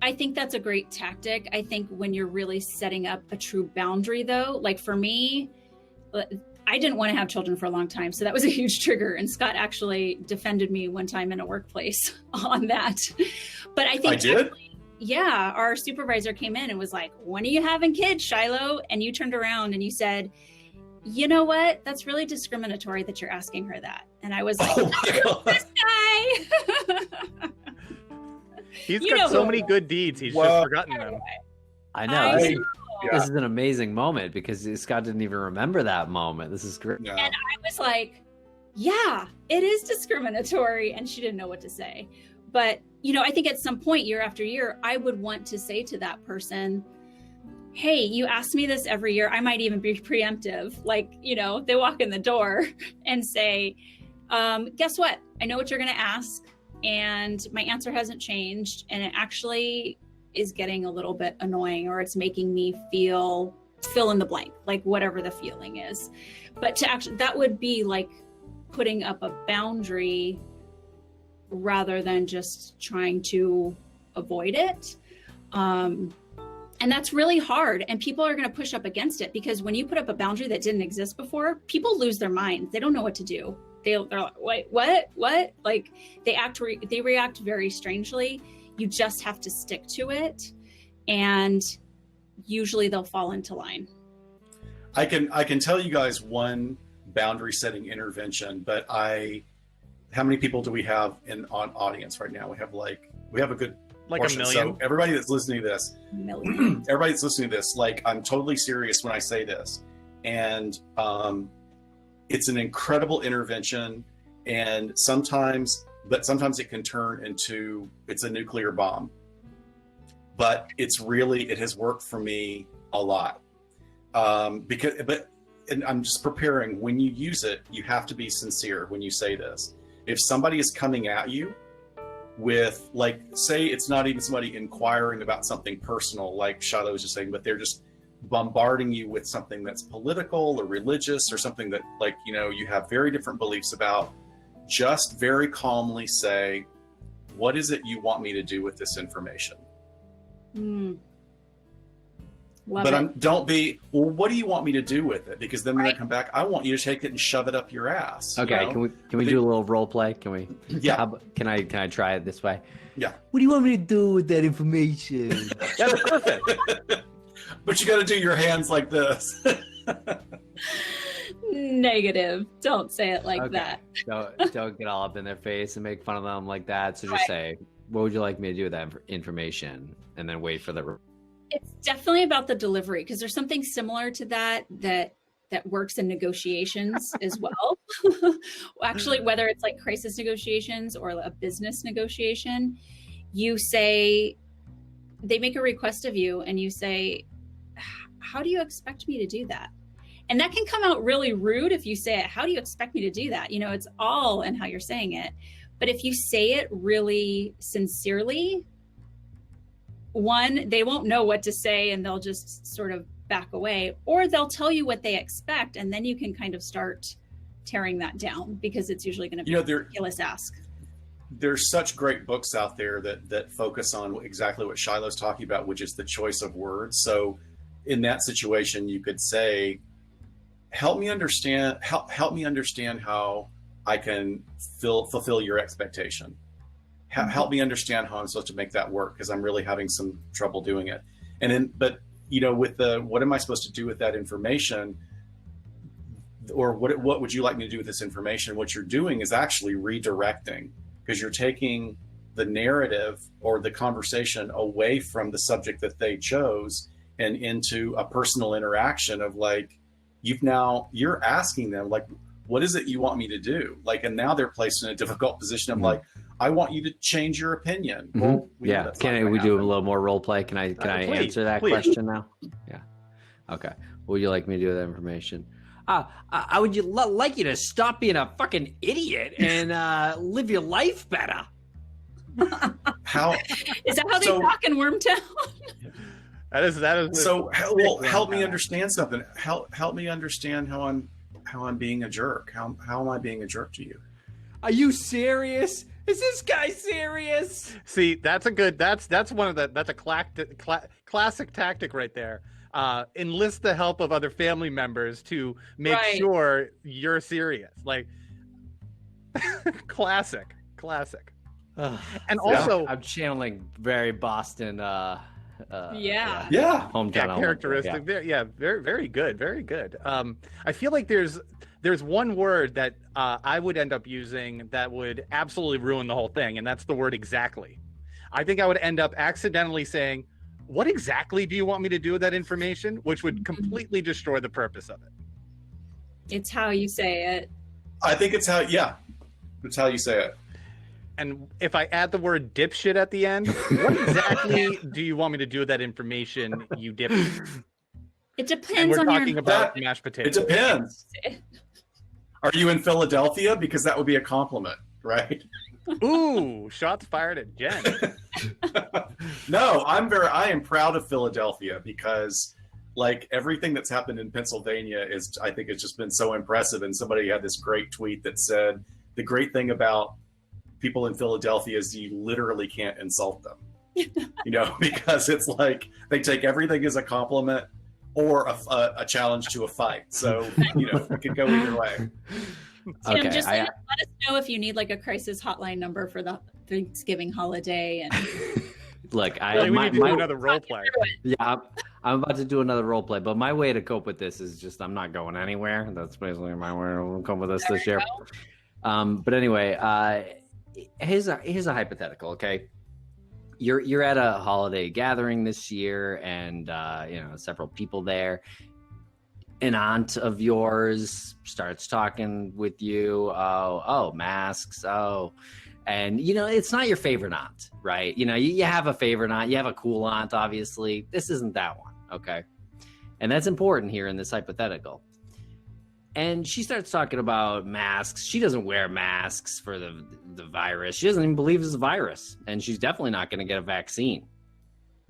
I think that's a great tactic. I think when you're really setting up a true boundary, though, like for me, I didn't want to have children for a long time. So that was a huge trigger. And Scott actually defended me one time in a workplace on that. But I think I did? actually, yeah, our supervisor came in and was like, when are you having kids, Shiloh? And you turned around and you said, you know what? That's really discriminatory that you're asking her that. And I was like, Oh my God. this guy. He's You know got so who many it was. good deeds. He's Well- just forgotten them. I know. I This, know. this is an amazing moment because Scott didn't even remember that moment. This is great. Yeah. And I was like, yeah, it is discriminatory. And she didn't know what to say. But, you know, I think at some point, year after year, I would want to say to that person, hey, you ask me this every year. I might even be preemptive. Like, you know, they walk in the door and say, guess what? I know what you're going to ask. And my answer hasn't changed. And it actually is getting a little bit annoying, or it's making me fill in the blank, like whatever the feeling is. But to actually, that would be like putting up a boundary rather than just trying to avoid it. And that's really hard. And people are going to push up against it, because when you put up a boundary that didn't exist before, people lose their minds. They don't know what to do. They're like, wait, what? Like they react very strangely. You just have to stick to it. And usually they'll fall into line. I can tell you guys one boundary setting intervention, but how many people do we have on audience right now? We have a good Like portion. a million. So everybody that's listening to this, Million. everybody that's listening to this, like, I'm totally serious when I say this. And it's an incredible intervention. And sometimes it can turn into, it's a nuclear bomb. But it has worked for me a lot. And I'm just preparing, when you use it, you have to be sincere when you say this. If somebody is coming at you with, like, say it's not even somebody inquiring about something personal, like Shiloh was just saying, but they're just bombarding you with something that's political or religious or something that, like, you know, you have very different beliefs about, just very calmly say, what is it you want me to do with this information? Love But it. don't be, well, what do you want me to do with it? Because then when Right. I come back, I want you to take it and shove it up your ass. you Okay, know? can we do a little role play? Can we? Yeah. Can I try it this way? Yeah. What do you want me to do with that information? That's perfect. But you got to do your hands like this. Negative. Don't say it like Okay. that. Don't get all up in their face and make fun of them like that. So just Right. say, what would you like me to do with that information? And then wait for the. It's definitely about the delivery, because there's something similar to that works in negotiations as well. Actually, whether it's like crisis negotiations or a business negotiation, you say, they make a request of you and you say, how do you expect me to do that? And that can come out really rude if you say it, how do you expect me to do that? You know, it's all in how you're saying it. But if you say it really sincerely, one, they won't know what to say and they'll just sort of back away, or they'll tell you what they expect, and then you can kind of start tearing that down, because it's usually going to be a ridiculous ask. There's such great books out there that focus on exactly what Shiloh's talking about, which is the choice of words. So in that situation, you could say, help me understand how I can fulfill your expectation. Help me understand how I'm supposed to make that work, because I'm really having some trouble doing it. But you know, with what am I supposed to do with that information, or what would you like me to do with this information? What you're doing is actually redirecting, because you're taking the narrative or the conversation away from the subject that they chose and into a personal interaction of, like, you're asking them, like, what is it you want me to do? Like, and now they're placed in a difficult position of like, I want you to change your opinion. Mm-hmm. Well, Yeah. Can we do a little more role play? Can I Please, answer that question now? Yeah. Okay. What would you like me to do with that information? I would like you to stop being a fucking idiot and live your life better. How Is that how they talk in Wormtown? That is. so? Help me understand something. Help me understand how I'm being a jerk. How am I being a jerk to you? Are you serious? Is this guy serious? See, that's a classic tactic right there. enlist the help of other family members to make Right. sure you're serious. Like, classic. And also, I'm channeling very Boston. Yeah. Hometown. yeah, characteristic. Yeah. Very good. I feel like there's one word that I would end up using that would absolutely ruin the whole thing, and that's the word exactly. I think I would end up accidentally saying, "What exactly do you want me to do with that information?" Which would completely destroy the purpose of it. It's how you say it. I think it's how you say it. And if I add the word dipshit at the end, what exactly do you want me to do with that information, you dipshit? It And depends we're on talking your about That- mashed It potatoes. depends. Are you in Philadelphia? Because that would be a compliment, right? Ooh, shots fired at Jen. No, I am proud of Philadelphia because like everything that's happened in Pennsylvania is, I think it's just been so impressive. And somebody had this great tweet that said, the great thing about people in Philadelphia is you literally can't insult them, because it's like they take everything as a compliment or a challenge to a fight. So, it could go either way. Tim, Okay, just let us know if you need like a crisis hotline number for the Thanksgiving holiday. And Look, Really, we need to do another role play. Yeah, I'm about to do another role play, but my way to cope with this is just I'm not going anywhere. That's basically my way to cope with this There this you year. But anyway, here's a hypothetical. Okay, you're at a holiday gathering this year, and several people there. An aunt of yours starts talking with you. Oh, masks. Oh. And, it's not your favorite aunt, right? You have a favorite aunt. You have a cool aunt, obviously. This isn't that one, okay? And that's important here in this hypothetical. And she starts talking about masks. She doesn't wear masks for the virus. She doesn't even believe it's a virus. And she's definitely not going to get a vaccine.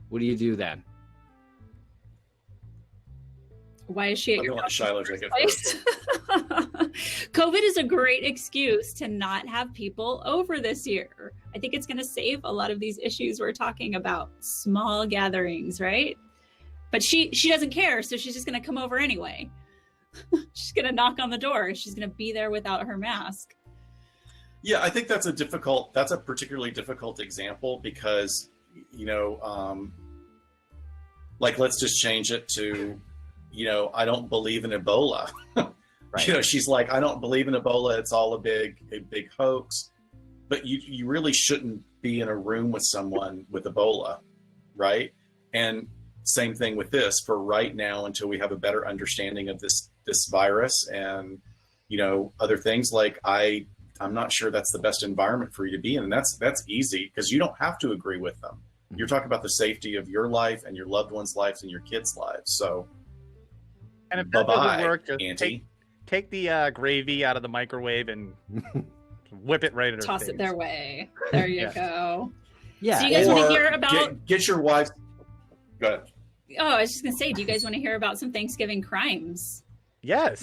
What do you do then? why is she at Let me your let house? Shiloh take it Place? COVID is a great excuse to not have people over this year. I think it's going to save a lot of these issues we're talking about, small gatherings, right? But she doesn't care, so she's just going to come over anyway. She's going to knock on the door. She's going to be there without her mask. Yeah, I think that's a particularly difficult example because, like, let's just change it to, I don't believe in Ebola. Right. She's like, I don't believe in Ebola. It's all a big hoax. But you really shouldn't be in a room with someone with Ebola, right? And same thing with this for right now until we have a better understanding of this virus and, other things. Like I'm not sure that's the best environment for you to be in. And that's easy because you don't have to agree with them. You're talking about the safety of your life and your loved ones' lives and your kids' lives. So, And if that doesn't bye-bye, work, just Auntie. take the gravy out of the microwave and whip it right at her Toss face. it their way. There you Yeah. go. Yeah. So you guys want to Or hear about... get your wife. Go ahead. Oh, I was just going to say, do you guys want to hear about some Thanksgiving crimes? Yes.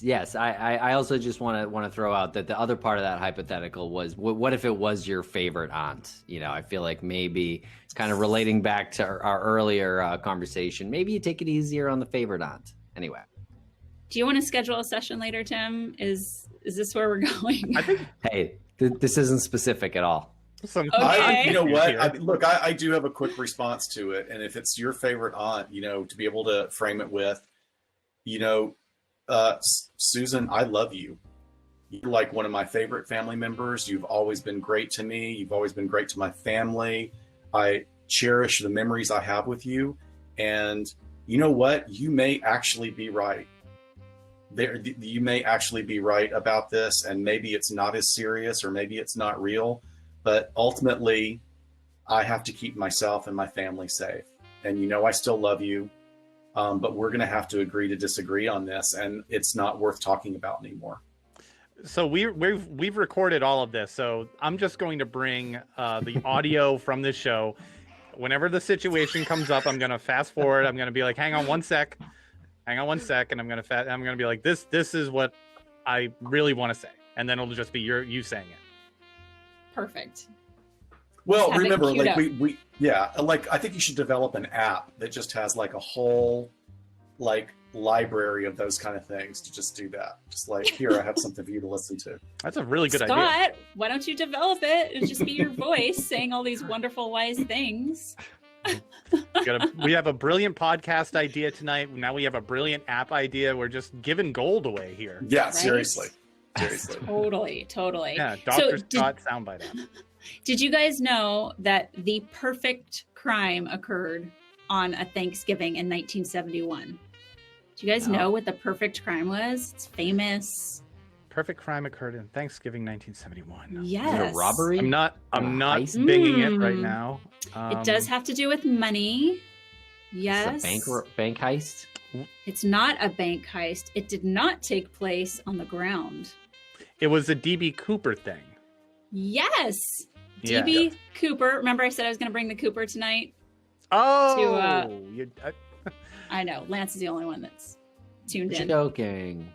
Yes. I also just want to throw out that the other part of that hypothetical was what if it was your favorite aunt? I feel like maybe it's kind of relating back to our earlier conversation. Maybe you take it easier on the favorite aunt. Anyway. Do you want to schedule a session later, Tim? Is this where we're going? I think Hey, this isn't specific at all. some. Okay. You know what? Here. I do have a quick response to it. And if it's your favorite aunt, to be able to frame it with, Susan, I love you. You're like one of my favorite family members. You've always been great to me. You've always been great to my family. I cherish the memories I have with you. And you know what? You may actually be right. You may actually be right about this, and maybe it's not as serious or maybe it's not real, but ultimately I have to keep myself and my family safe. And I still love you, but we're going to have to agree to disagree on this, and it's not worth talking about anymore. So we've recorded all of this. So I'm just going to bring the audio from this show. Whenever the situation comes up, I'm going to fast forward. I'm going to be like, hang on one sec. And I'm going to be like, this is what I really want to say. And then it'll just be you saying it. Perfect. Well, Just have it remember, queued like I think you should develop an app that just has like a whole like library of those kind of things to just do that. Just like, here, I have something for you to listen to. That's a really good Scott, idea. why don't you develop it and just be your voice saying all these wonderful, wise things? We have a brilliant podcast idea tonight. Now we have a brilliant app idea. We're just giving gold away here. Yeah, Right? seriously. Totally. Yeah, So Dr. Scott soundbite app. Did you guys know that the perfect crime occurred on a Thanksgiving in 1971? Do you guys No. know what the perfect crime was? It's famous. Perfect crime occurred in Thanksgiving 1971. Yes. Is it a robbery? I'm not heist? binging it right Mm. now. It does have to do with money. Yes. It's a bank heist. It's not a bank heist. It did not take place on the ground. It was a DB Cooper thing. Yes. Yeah. DB Cooper. Remember I said I was going to bring the Cooper tonight? Oh, I know. Lance is the only one that's tuned in. Joking.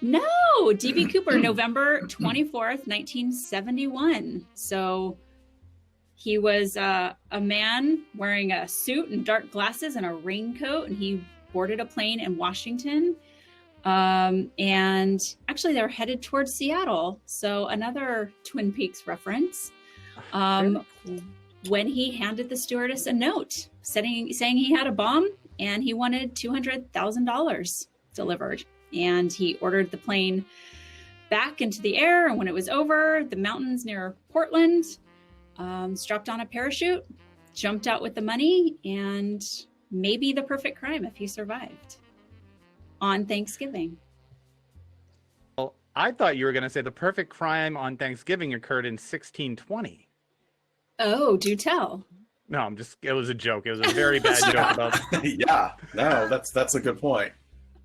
No, DB Cooper, November 24th, 1971. So he was a man wearing a suit and dark glasses and a raincoat, and he boarded a plane in Washington. And actually, they're headed towards Seattle. So another Twin Peaks reference. When he handed the stewardess a note saying he had a bomb and he wanted $200,000 delivered. And he ordered the plane back into the air. And when it was over the mountains near Portland, strapped on a parachute, jumped out with the money, and maybe the perfect crime if he survived on Thanksgiving. Well, I thought you were going to say the perfect crime on Thanksgiving occurred in 1620. Oh, do tell. No, it was a joke. It was a very bad joke about. Yeah, no, that's a good point.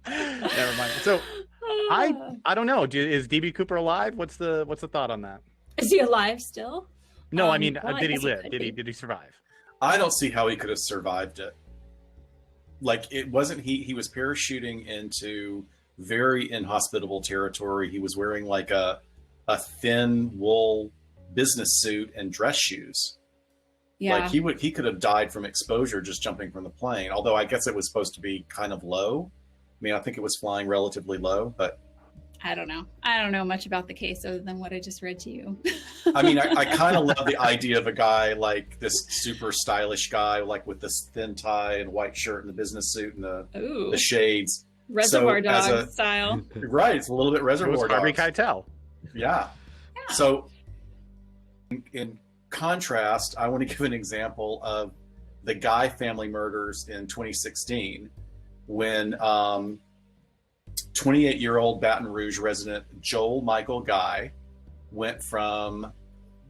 Never mind. So I don't know. Is DB Cooper alive? What's the thought on that? Is he alive still? No, I mean, well, I did he guess he live? could Did be. he survive? I don't see how he could have survived it. Like, it wasn't he was parachuting into very inhospitable territory. He was wearing like a thin wool business suit and dress shoes. Yeah. Like he could have died from exposure just jumping from the plane. Although I guess it was supposed to be kind of low. I mean, I think it was flying relatively low, but I don't know. I don't know much about the case other than what I just read to you. I mean, I kind of love the idea of a guy like this super stylish guy, like with this thin tie and white shirt and the business suit and Ooh, the shades. Reservoir So, as Dog a- style. Right. It's a little bit It was Reservoir Harvey Dogs. Keitel. Yeah. So in contrast, I want to give an example of the Guy family murders in 2016 when 28-year-old Baton Rouge resident Joel Michael Guy went from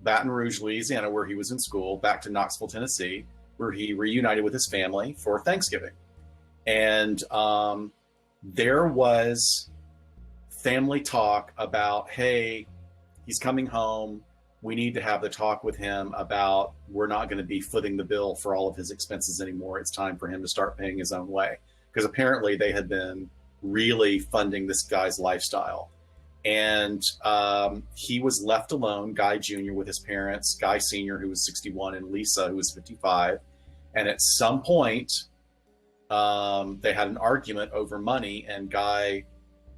Baton Rouge, Louisiana, where he was in school, back to Knoxville, Tennessee, where he reunited with his family for Thanksgiving. And there was family talk about, hey, he's coming home. We need to have the talk with him about we're not going to be footing the bill for all of his expenses anymore. It's time for him to start paying his own way. Because apparently they had been really funding this guy's lifestyle. And he was left alone, Guy Jr. with his parents, Guy Sr., who was 61, and Lisa, who was 55. And at some point, they had an argument over money, and Guy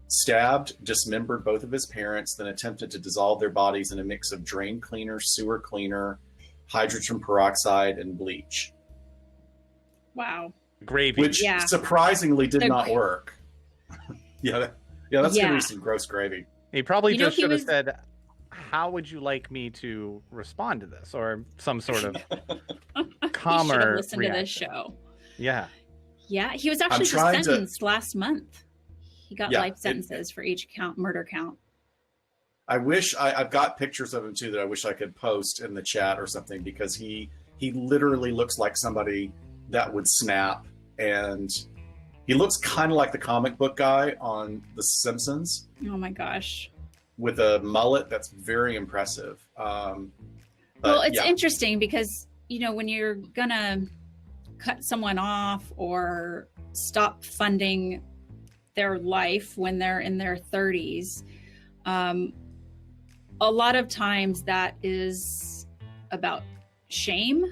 stabbed, dismembered both of his parents, then attempted to dissolve their bodies in a mix of drain cleaner, sewer cleaner, hydrogen peroxide, and bleach. Wow. Gravy. Which Yeah. surprisingly did The- not work. Yeah, that's Yeah. gonna be some gross gravy. He probably You know, just he should have was- said, "How would you like me to respond to this?" or some sort of You should have calmer listened to this reaction. show. Yeah. Yeah, he was actually just trying to- sentenced last month. He got Yeah, life sentences for each murder count. I wish I've got pictures of him too that I wish I could post in the chat or something, because he literally looks like somebody that would snap, and he looks kind of like the comic book guy on The Simpsons Oh my gosh. with a mullet that's very impressive. Well, But it's yeah. interesting because, you know, when you're gonna cut someone off or stop funding their life when they're in their 30s, a lot of times that is about shame.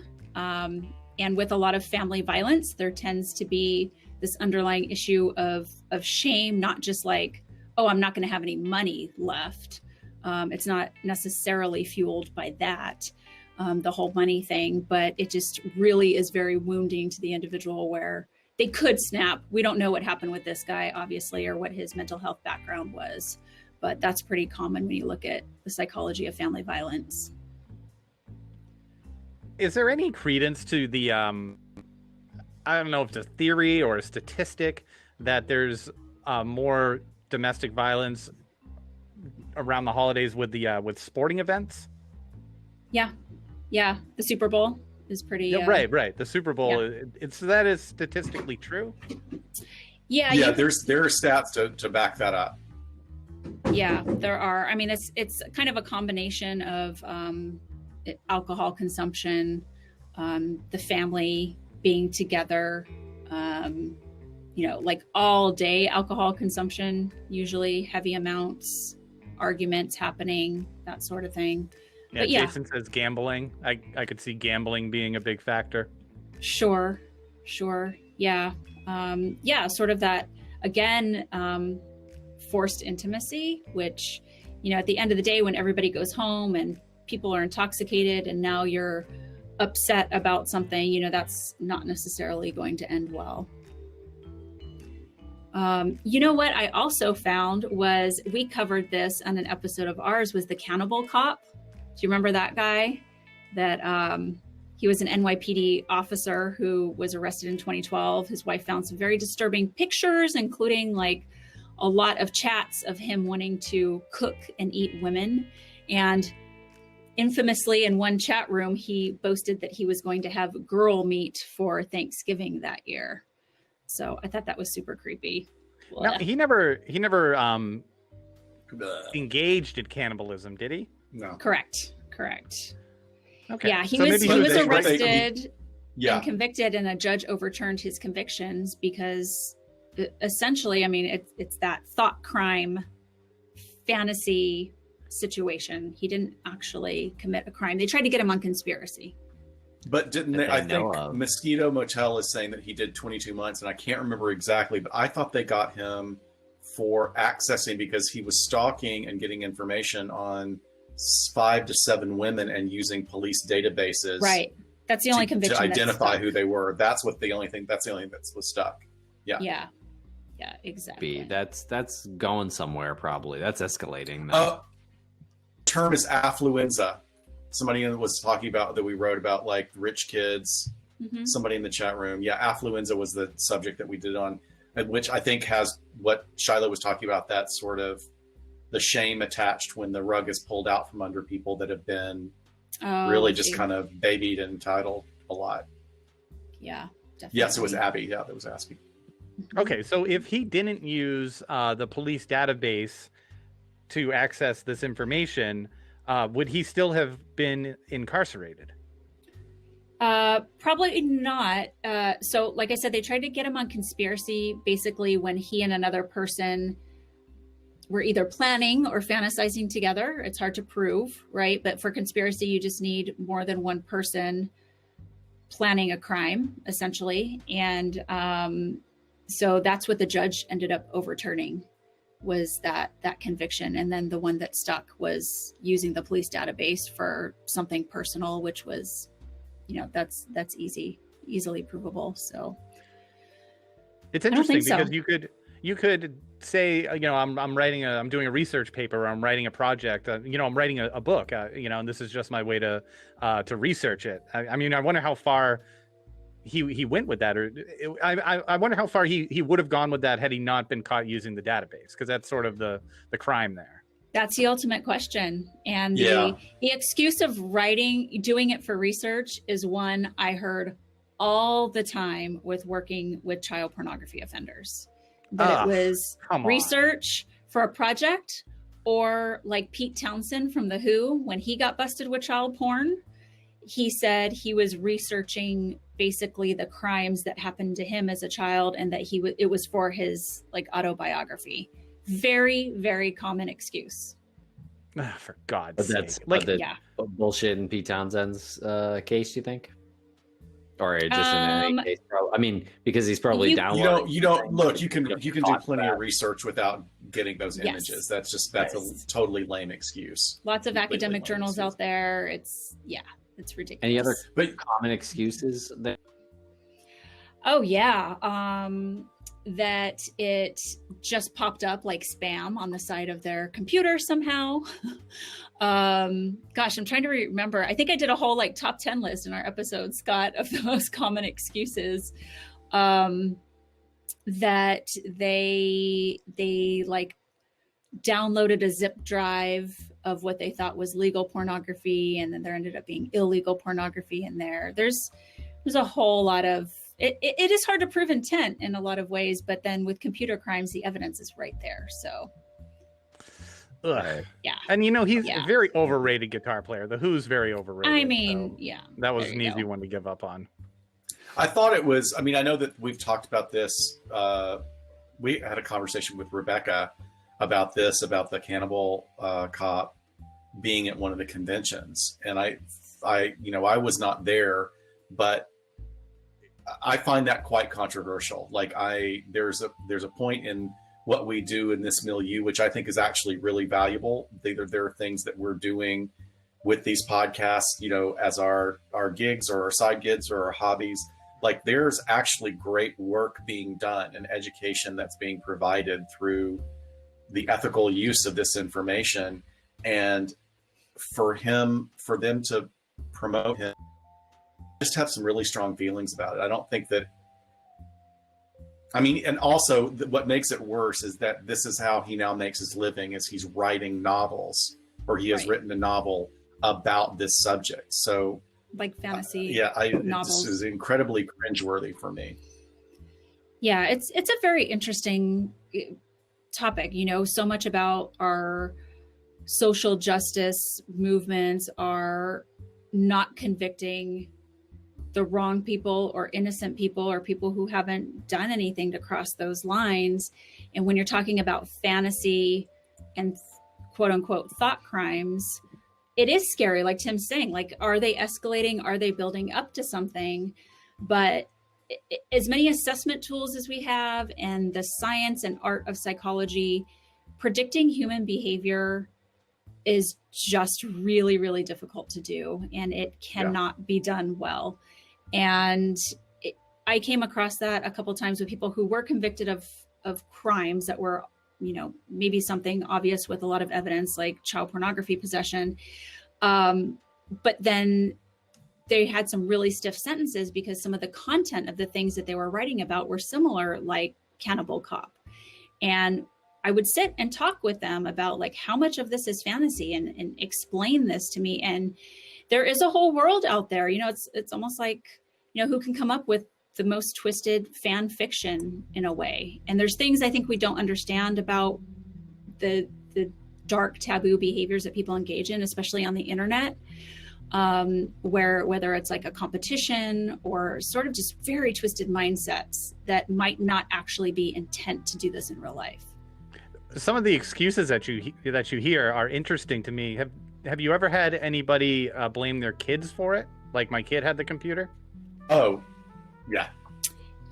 And with a lot of family violence, there tends to be this underlying issue of shame, not just like, oh, I'm not going to have any money left. It's not necessarily fueled by that, the whole money thing, but it just really is very wounding to the individual where they could snap. We don't know what happened with this guy, obviously, or what his mental health background was, but that's pretty common when you look at the psychology of family violence. Is there any credence to the, I don't know if it's a theory or a statistic, that there's more domestic violence around the holidays with with sporting events? Yeah. The Super Bowl is pretty. Yeah, right. The Super Bowl. Yeah. That is statistically true. Yeah. There are stats to back that up. Yeah, there are. I mean, it's kind of a combination of alcohol consumption, the family being together, like all day alcohol consumption, usually heavy amounts, arguments happening, that sort of thing. Yeah, but Jason says gambling. I could see gambling being a big factor. Sure. Yeah. Sort of that, again, forced intimacy, which, at the end of the day, when everybody goes home and people are intoxicated and now you're upset about something, that's not necessarily going to end well. What I also found was, we covered this on an episode of ours, was the cannibal cop. Do you remember that guy? That he was an NYPD officer who was arrested in 2012. His wife found some very disturbing pictures, including like a lot of chats of him wanting to cook and eat women. And infamously, in one chat room, he boasted that he was going to have girl meat for Thanksgiving that year. So I thought that was super creepy. No, he never engaged in cannibalism, did he? No. Correct. Okay. Yeah, he was arrested and convicted, and a judge overturned his convictions because essentially, I mean, it's that thought crime fantasy situation. He didn't actually commit a crime. They tried to get him on conspiracy. But didn't they? I think Mosquito Motel is saying that he did 22 months, and I can't remember exactly, but I thought they got him for accessing, because he was stalking and getting information on 5 to 7 women and using police databases. Right. That's the only conviction to identify who they were. That's the only thing that was stuck. Yeah. Yeah, exactly. That's going somewhere probably. That's escalating though. Term is affluenza. Somebody was talking about that we wrote about, like rich kids. Mm-hmm. Somebody in the chat room. Yeah, affluenza was the subject that we did on, which I think has what Shiloh was talking about, that sort of the shame attached when the rug is pulled out from under people that have been really just kind of babied and entitled a lot. Yeah, definitely. Yes, it was Abby. Yeah, that was asking. Okay, so if he didn't use the police database to access this information, would he still have been incarcerated? Probably not. So like I said, they tried to get him on conspiracy basically when he and another person were either planning or fantasizing together. It's hard to prove, right? But for conspiracy, you just need more than one person planning a crime, essentially. And so that's what the judge ended up overturning, was that conviction. And then the one that stuck was using the police database for something personal, which was, that's easily provable. So it's interesting because you could say, I'm doing a research paper, or I'm writing a project, I'm writing a book, and this is just my way to research it. I mean, I wonder how far he went with that, or I wonder how far he would have gone with that had he not been caught using the database, because that's sort of the crime there. That's the ultimate question. And the excuse of doing it for research is one I heard all the time with working with child pornography offenders. That it was research for a project, or like Pete Townsend from The Who, when he got busted with child porn, he said he was researching basically the crimes that happened to him as a child, and that it was for his like autobiography. Very, very common excuse. For God's sake. Bullshit in Pete Townsend's case, you think? or just in any case, I mean, because he's probably downloading. You don't look. You can do plenty of research without getting those images. That's a totally lame excuse. Lots of academic journals out there. It's ridiculous. Any other common excuses there? Oh yeah, that it just popped up like spam on the side of their computer somehow. Gosh, I'm trying to remember. I think I did a whole like top 10 list in our episode, Scott, of the most common excuses. That they like downloaded a zip drive of what they thought was legal pornography, and then there ended up being illegal pornography in there. There's a whole lot of it is hard to prove intent in a lot of ways, but then with computer crimes, the evidence is right there. So ugh. Yeah. And he's a very overrated guitar player. The Who's very overrated. I mean, so that was an easy go. one to give up on. I thought it was, I mean, I know that we've talked about this. We had a conversation with Rebecca about this, about the Cannibal Cop being at one of the conventions. And I was not there, but I find that quite controversial. Like there's a point in what we do in this milieu, which I think is actually really valuable. There are things that we're doing with these podcasts, as our gigs or our side gigs or our hobbies. Like there's actually great work being done and education that's being provided through the ethical use of this information. And for them to promote him, just have some really strong feelings about it. I don't think that, and also what makes it worse is that this is how he now makes his living, is he's writing novels, or he has written a novel about this subject. So like fantasy novels. This is incredibly cringeworthy for me. Yeah, it's a very interesting topic. So much about our social justice movements are not convicting the wrong people or innocent people or people who haven't done anything to cross those lines. And when you're talking about fantasy and quote unquote thought crimes, it is scary. Like Tim's saying, like, are they escalating? Are they building up to something? But as many assessment tools as we have and the science and art of psychology, predicting human behavior is just really, really difficult to do. And it cannot be done well. And I came across that a couple of times with people who were convicted of crimes that were, maybe something obvious with a lot of evidence, like child pornography possession. But then they had some really stiff sentences because some of the content of the things that they were writing about were similar, like Cannibal Cop. And I would sit and talk with them about like how much of this is fantasy and explain this to me. And there is a whole world out there. It's almost like, who can come up with the most twisted fan fiction in a way. And there's things I think we don't understand about the dark taboo behaviors that people engage in, especially on the internet, whether it's like a competition or sort of just very twisted mindsets that might not actually be intent to do this in real life. Some of the excuses that you hear are interesting to me. Have you ever had anybody blame their kids for it? Like my kid had the computer? Oh, yeah.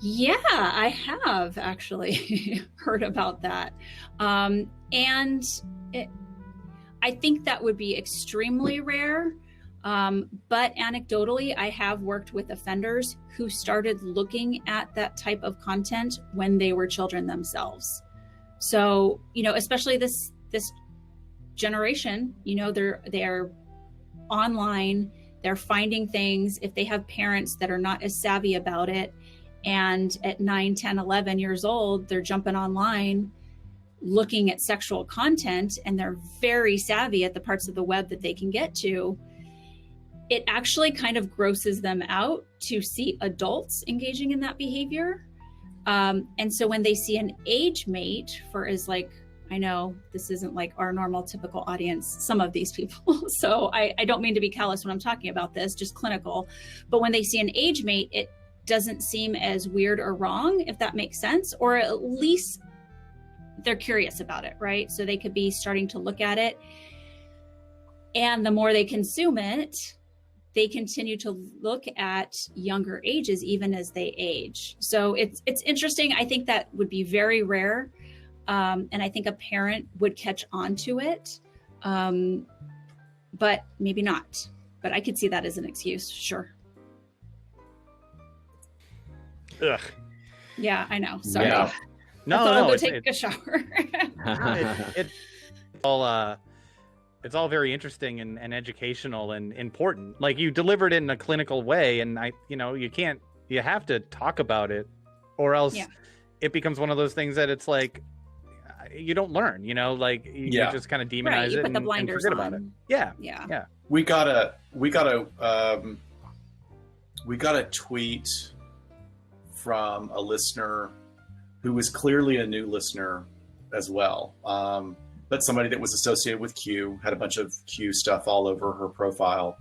Yeah, I have actually heard about that. And I think that would be extremely rare. But anecdotally, I have worked with offenders who started looking at that type of content when they were children themselves. So, especially this generation, they're online, they're finding things. If they have parents that are not as savvy about it, and at 9, 10, 11 years old, they're jumping online looking at sexual content, and they're very savvy at the parts of the web that they can get to, it actually kind of grosses them out to see adults engaging in that behavior. And so when they see an age mate I know this isn't like our normal typical audience, some of these people. So I don't mean to be callous when I'm talking about this, just clinical. But when they see an age mate, it doesn't seem as weird or wrong, if that makes sense, or at least they're curious about it, right? So they could be starting to look at it. And the more they consume it, they continue to look at younger ages even as they age. So it's interesting. I think that would be very rare. And I think a parent would catch on to it, but maybe not. But I could see that as an excuse. Sure. Ugh. Yeah, I know. Sorry. Yeah. No, I'll go take a shower. It's all very interesting and educational and important. Like, you delivered it in a clinical way, and you have to talk about it, or else it becomes one of those things that it's like you don't learn. You just kind of demonize Right, you it put the and blinders forget about it. Yeah. We got a tweet from a listener who was clearly a new listener as well. But somebody that was associated with Q, had a bunch of Q stuff all over her profile.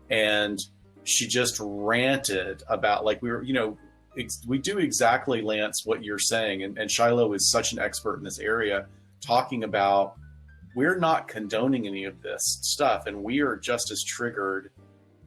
And she just ranted about, like, we do exactly, Lance, what you're saying. And Shiloh is such an expert in this area, talking about, we're not condoning any of this stuff. And we are just as triggered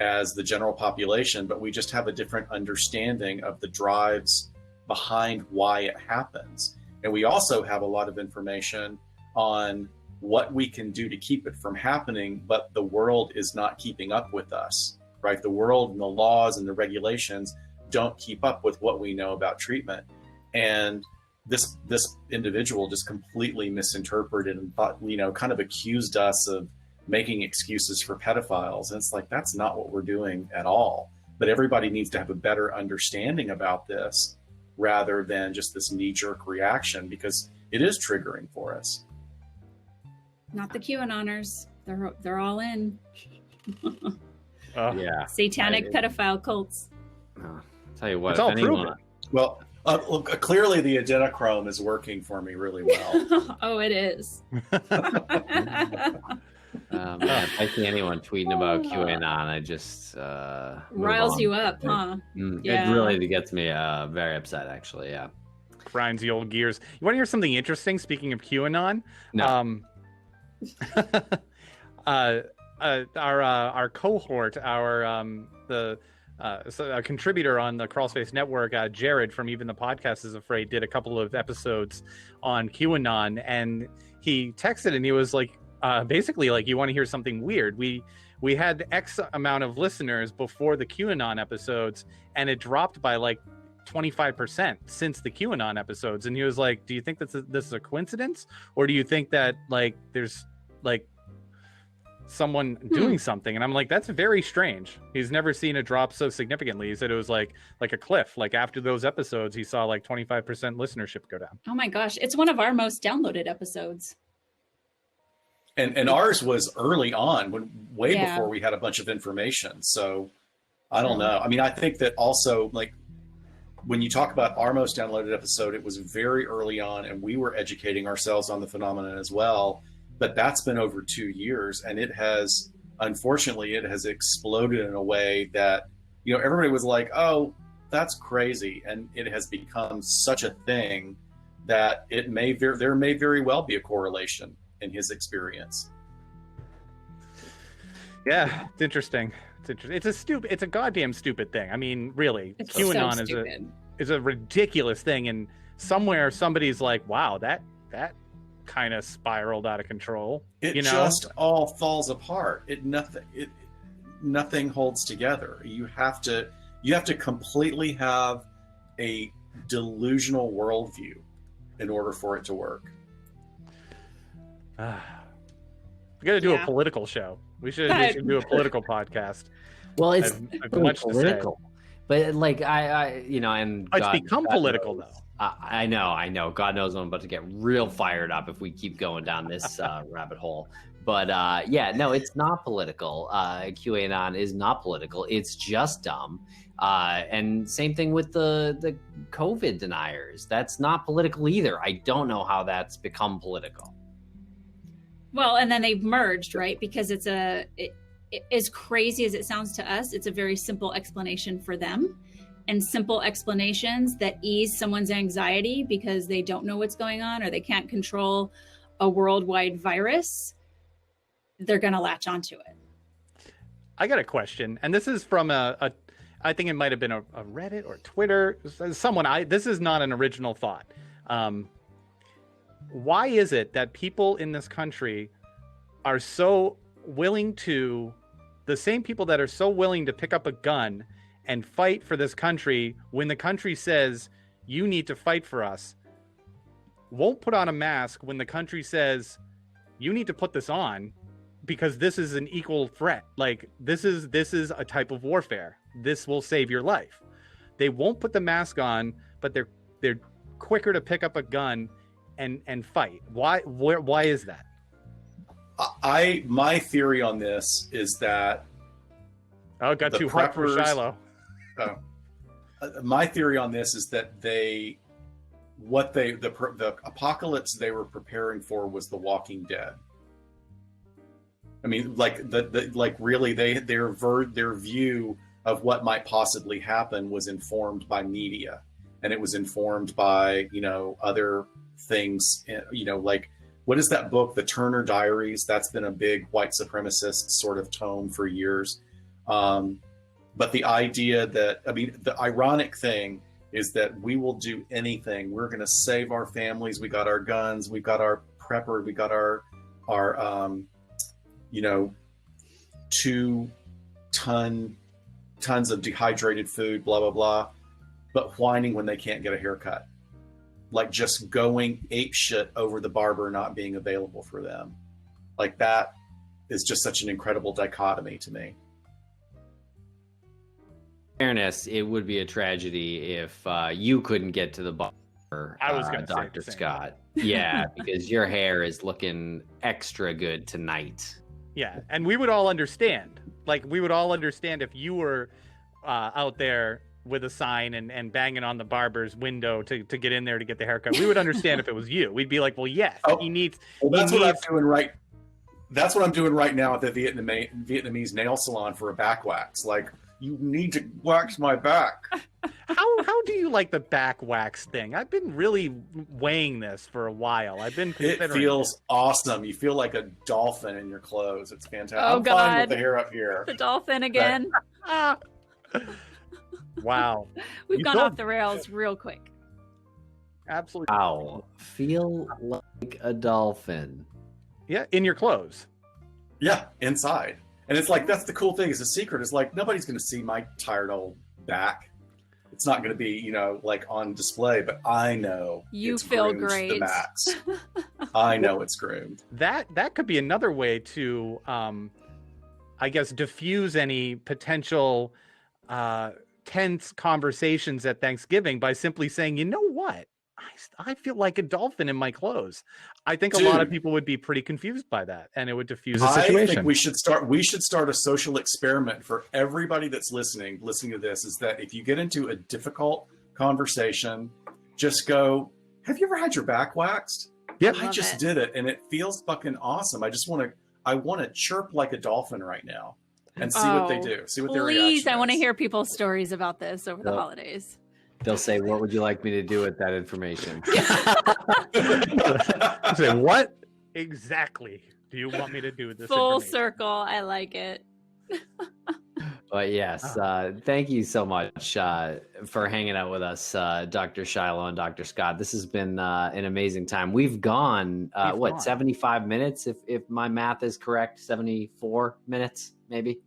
as the general population, but we just have a different understanding of the drives behind why it happens. And we also have a lot of information on what we can do to keep it from happening, but the world is not keeping up with us, right? The world and the laws and the regulations don't keep up with what we know about treatment. And this individual just completely misinterpreted and thought, kind of accused us of making excuses for pedophiles. And it's like, that's not what we're doing at all. But everybody needs to have a better understanding about this rather than just this knee-jerk reaction, because it is triggering for us. Not the QAnoners. They're all in. Yeah. Satanic pedophile cults. Tell you what, it's all proven. Well, look, clearly the adrenochrome is working for me really well. Oh, it is. If I see anyone tweeting about QAnon, I just riles you up, huh? It really gets me very upset, actually. Yeah, grinds the old gears. You want to hear something interesting? Speaking of QAnon, no. Our cohort, a contributor on the Crawlspace network, Jared from Even the Podcast Is Afraid, did a couple of episodes on QAnon, and he texted and he was like, basically, like, you want to hear something weird? We had X amount of listeners before the QAnon episodes, and it dropped by like 25% since the QAnon episodes. And he was like, do you think this is a coincidence, or do you think that, like, there's like someone doing something? And I'm like, that's very strange. He's never seen a drop so significantly. He said it was like a cliff. Like, after those episodes, he saw like 25% listenership go down. Oh my gosh, it's one of our most downloaded episodes. And ours was early on, before we had a bunch of information. So I don't know. I mean, I think that also, like, when you talk about our most downloaded episode, it was very early on, and we were educating ourselves on the phenomenon as well. But that's been over 2 years, and unfortunately, it has exploded in a way that, everybody was like, oh, that's crazy. And it has become such a thing that there may very well be a correlation in his experience. Yeah, it's interesting. It's a goddamn stupid thing. I mean, really, it's QAnon so is a ridiculous thing, and somewhere somebody's like, wow, that kind of spiraled out of control. It just all falls apart. Nothing holds together. You have to completely have a delusional worldview in order for it to work. We got to do a political show. We should do a political podcast. Well, it's much political, but like and it's become political though. I know. God knows I'm about to get real fired up if we keep going down this rabbit hole. But no, it's not political. QAnon is not political. It's just dumb. And same thing with the COVID deniers. That's not political either. I don't know how that's become political. Well, and then they've merged, right? Because it's as crazy as it sounds to us, it's a very simple explanation for them. And simple explanations that ease someone's anxiety because they don't know what's going on or they can't control a worldwide virus, they're going to latch onto it. I got a question, and this is from I think it might have been a Reddit or Twitter. Someone. This is not an original thought. Why is it that people in this country are so willing to, the same people that are so willing to pick up a gun and fight for this country when the country says you need to fight for us, won't put on a mask when the country says you need to put this on because this is an equal threat. Like this is a type of warfare. This will save your life. They won't put the mask on, but they're quicker to pick up a gun and fight. Why is that? My theory on this is that it got too hot for Shiloh. My theory on this is that the apocalypse they were preparing for was The Walking Dead. I mean, like really their view of what might possibly happen was informed by media, and it was informed by other things. Like what is that book, The Turner Diaries? That's been a big white supremacist sort of tome for years. But the idea that, the ironic thing is that we will do anything. We're going to save our families. We got our guns. We got our prepper. We got our 2 tons of dehydrated food, blah, blah, blah. But whining when they can't get a haircut. Like just going ape shit over the barber not being available for them. Like that is just such an incredible dichotomy to me. Fairness, it would be a tragedy if you couldn't get to the barber, I was going to Dr. say Scott. Yeah, because your hair is looking extra good tonight. Yeah, and we would all understand. Like, we would all understand if you were out there with a sign and banging on the barber's window to get in there to get the haircut. We would understand if it was you. We'd be like, well, yes, he needs... That's what I'm doing right. That's what I'm doing right now at the Vietnamese nail salon for a back wax. Like, you need to wax my back. How do you like the back wax thing? I've been really weighing this for a while. I've been considering. It feels awesome. You feel like a dolphin in your clothes. It's fantastic. Oh, I'm God. fine with the hair up here. The dolphin again. Wow. We've gone off the rails real quick. Absolutely. Wow. Feel like a dolphin. Yeah, in your clothes. Yeah, inside. And it's like, that's the cool thing. Is the secret is like, nobody's going to see my tired old back. It's not going to be, like on display, but I know you it's feel groomed to great. the max. I know it's groomed. That could be another way to, I guess, diffuse any potential tense conversations at Thanksgiving by simply saying, you know what? I feel like a dolphin in my clothes. I think a lot of people would be pretty confused by that, and it would diffuse the situation. I think we should start a social experiment for everybody that's listening to this, is that if you get into a difficult conversation, just go, have you ever had your back waxed? Yep. I just did it, and it feels fucking awesome. I want to chirp like a dolphin right now and see what they do. See what their reaction is. Please, I want to hear people's stories about this over the holidays. They'll say, what would you like me to do with that information? Say, what exactly do you want me to do with this Full circle. I like it. But yes, thank you so much for hanging out with us, Dr. Shiloh and Dr. Scott. This has been an amazing time. We've gone, 75 minutes, if my math is correct, 74 minutes, maybe?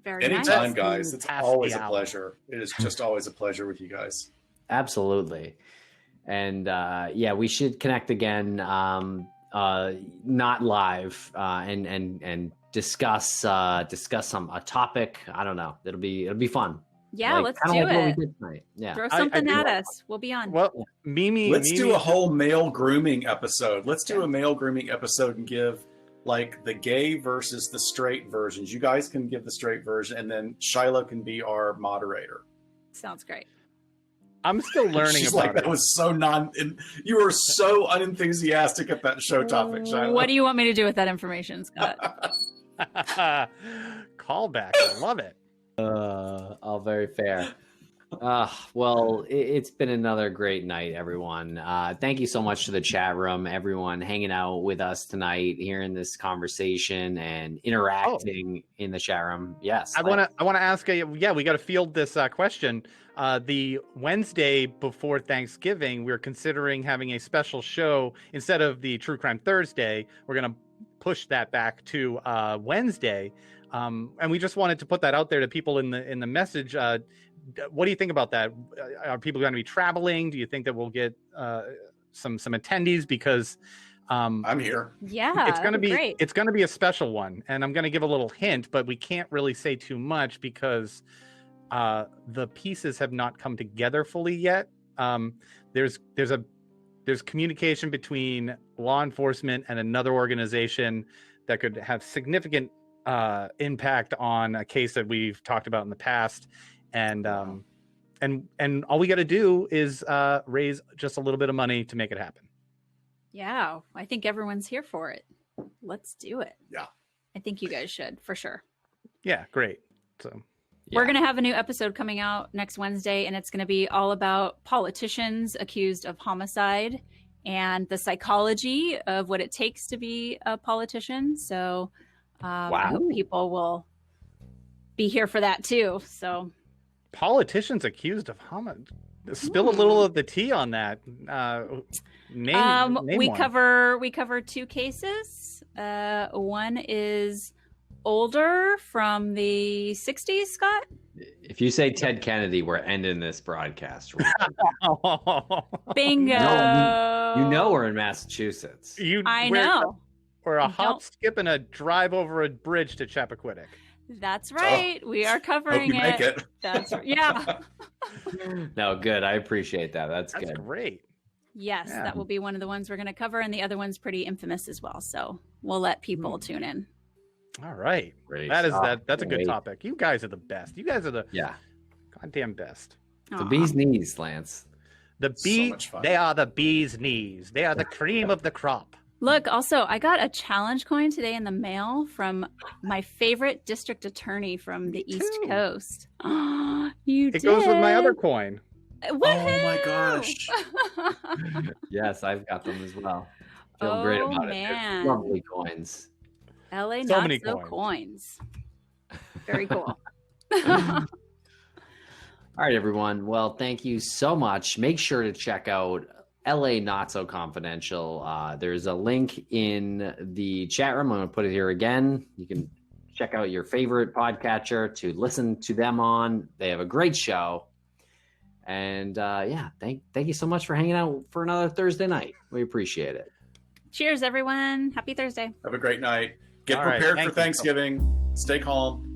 Very Anytime, nice. guys. It's always a pleasure. It is just always a pleasure with you guys. Absolutely. And we should connect again, not live, and discuss a topic. I don't know. It'll be fun. Yeah, let's do it. What we did tonight. Yeah. Throw something at us. We'll be on. Well, Mimi, let's do a whole male grooming episode. Let's do a male grooming episode and give like the gay versus the straight versions. You guys can give the straight version, and then Shiloh can be our moderator. Sounds great. I'm still learning She's about like, that was so you were so unenthusiastic at that show topic, Shiloh. What do you want me to do with that information, Scott? Callback. I love it. All very fair. Well, it's been another great night, everyone. Thank you so much to the chat room, everyone hanging out with us tonight, hearing this conversation and interacting in the chat room. Yes, I want to ask. We got to field this question. The Wednesday before Thanksgiving, we're considering having a special show instead of the True Crime Thursday. We're going to push that back to Wednesday, and we just wanted to put that out there to people in the message. What do you think about that? Are people going to be traveling? Do you think that we'll get some attendees? Because I'm here. Yeah, it's going to be great. It's going to be a special one, and I'm going to give a little hint, but we can't really say too much because the pieces have not come together fully yet. There's communication between law enforcement and another organization that could have significant impact on a case that we've talked about in the past. And all we got to do is raise just a little bit of money to make it happen. Yeah, I think everyone's here for it. Let's do it. Yeah. I think you guys should, for sure. Yeah, great. So we're going to have a new episode coming out next Wednesday, and it's going to be all about politicians accused of homicide and the psychology of what it takes to be a politician. So I hope people will be here for that too. So politicians accused of homicide. Spill a little of the tea on that. Name we one. cover two cases. One is older from the 60s, Scott. If you say Ted Kennedy, we're ending this broadcast. Bingo. You know we're in Massachusetts. I know. We're a hop, skip, and a drive over a bridge to Chappaquiddick. That's right. We are covering Hope you make it. That's yeah. No, good. I appreciate that. That's good. Great. Yes, Yeah. that will be one of the ones we're going to cover, and the other one's pretty infamous as well. So we'll let people tune in. All right. Great. That's a good Wait. topic. You guys are the best. You guys are the goddamn best. The bee's knees, Lance. So much fun. They are the bee's knees. They are the cream of the crop. Look, also, I got a challenge coin today in the mail from my favorite district attorney from the East Coast. It goes with my other coin. Woohoo! Oh my gosh. Yes, I've got them as well. Feel great about man. it. They're lovely coins. LA So not many so coins. Very cool. All right, everyone. Well, thank you so much. Make sure to check out LA Not So Confidential. There's a link in the chat room. I'm going to put it here again. You can check out your favorite podcatcher to listen to them on. They have a great show. And thank you so much for hanging out for another Thursday night. We appreciate it. Cheers, everyone. Happy Thursday. Have a great night. Get All right, prepared thank for you. Thanksgiving. Stay calm.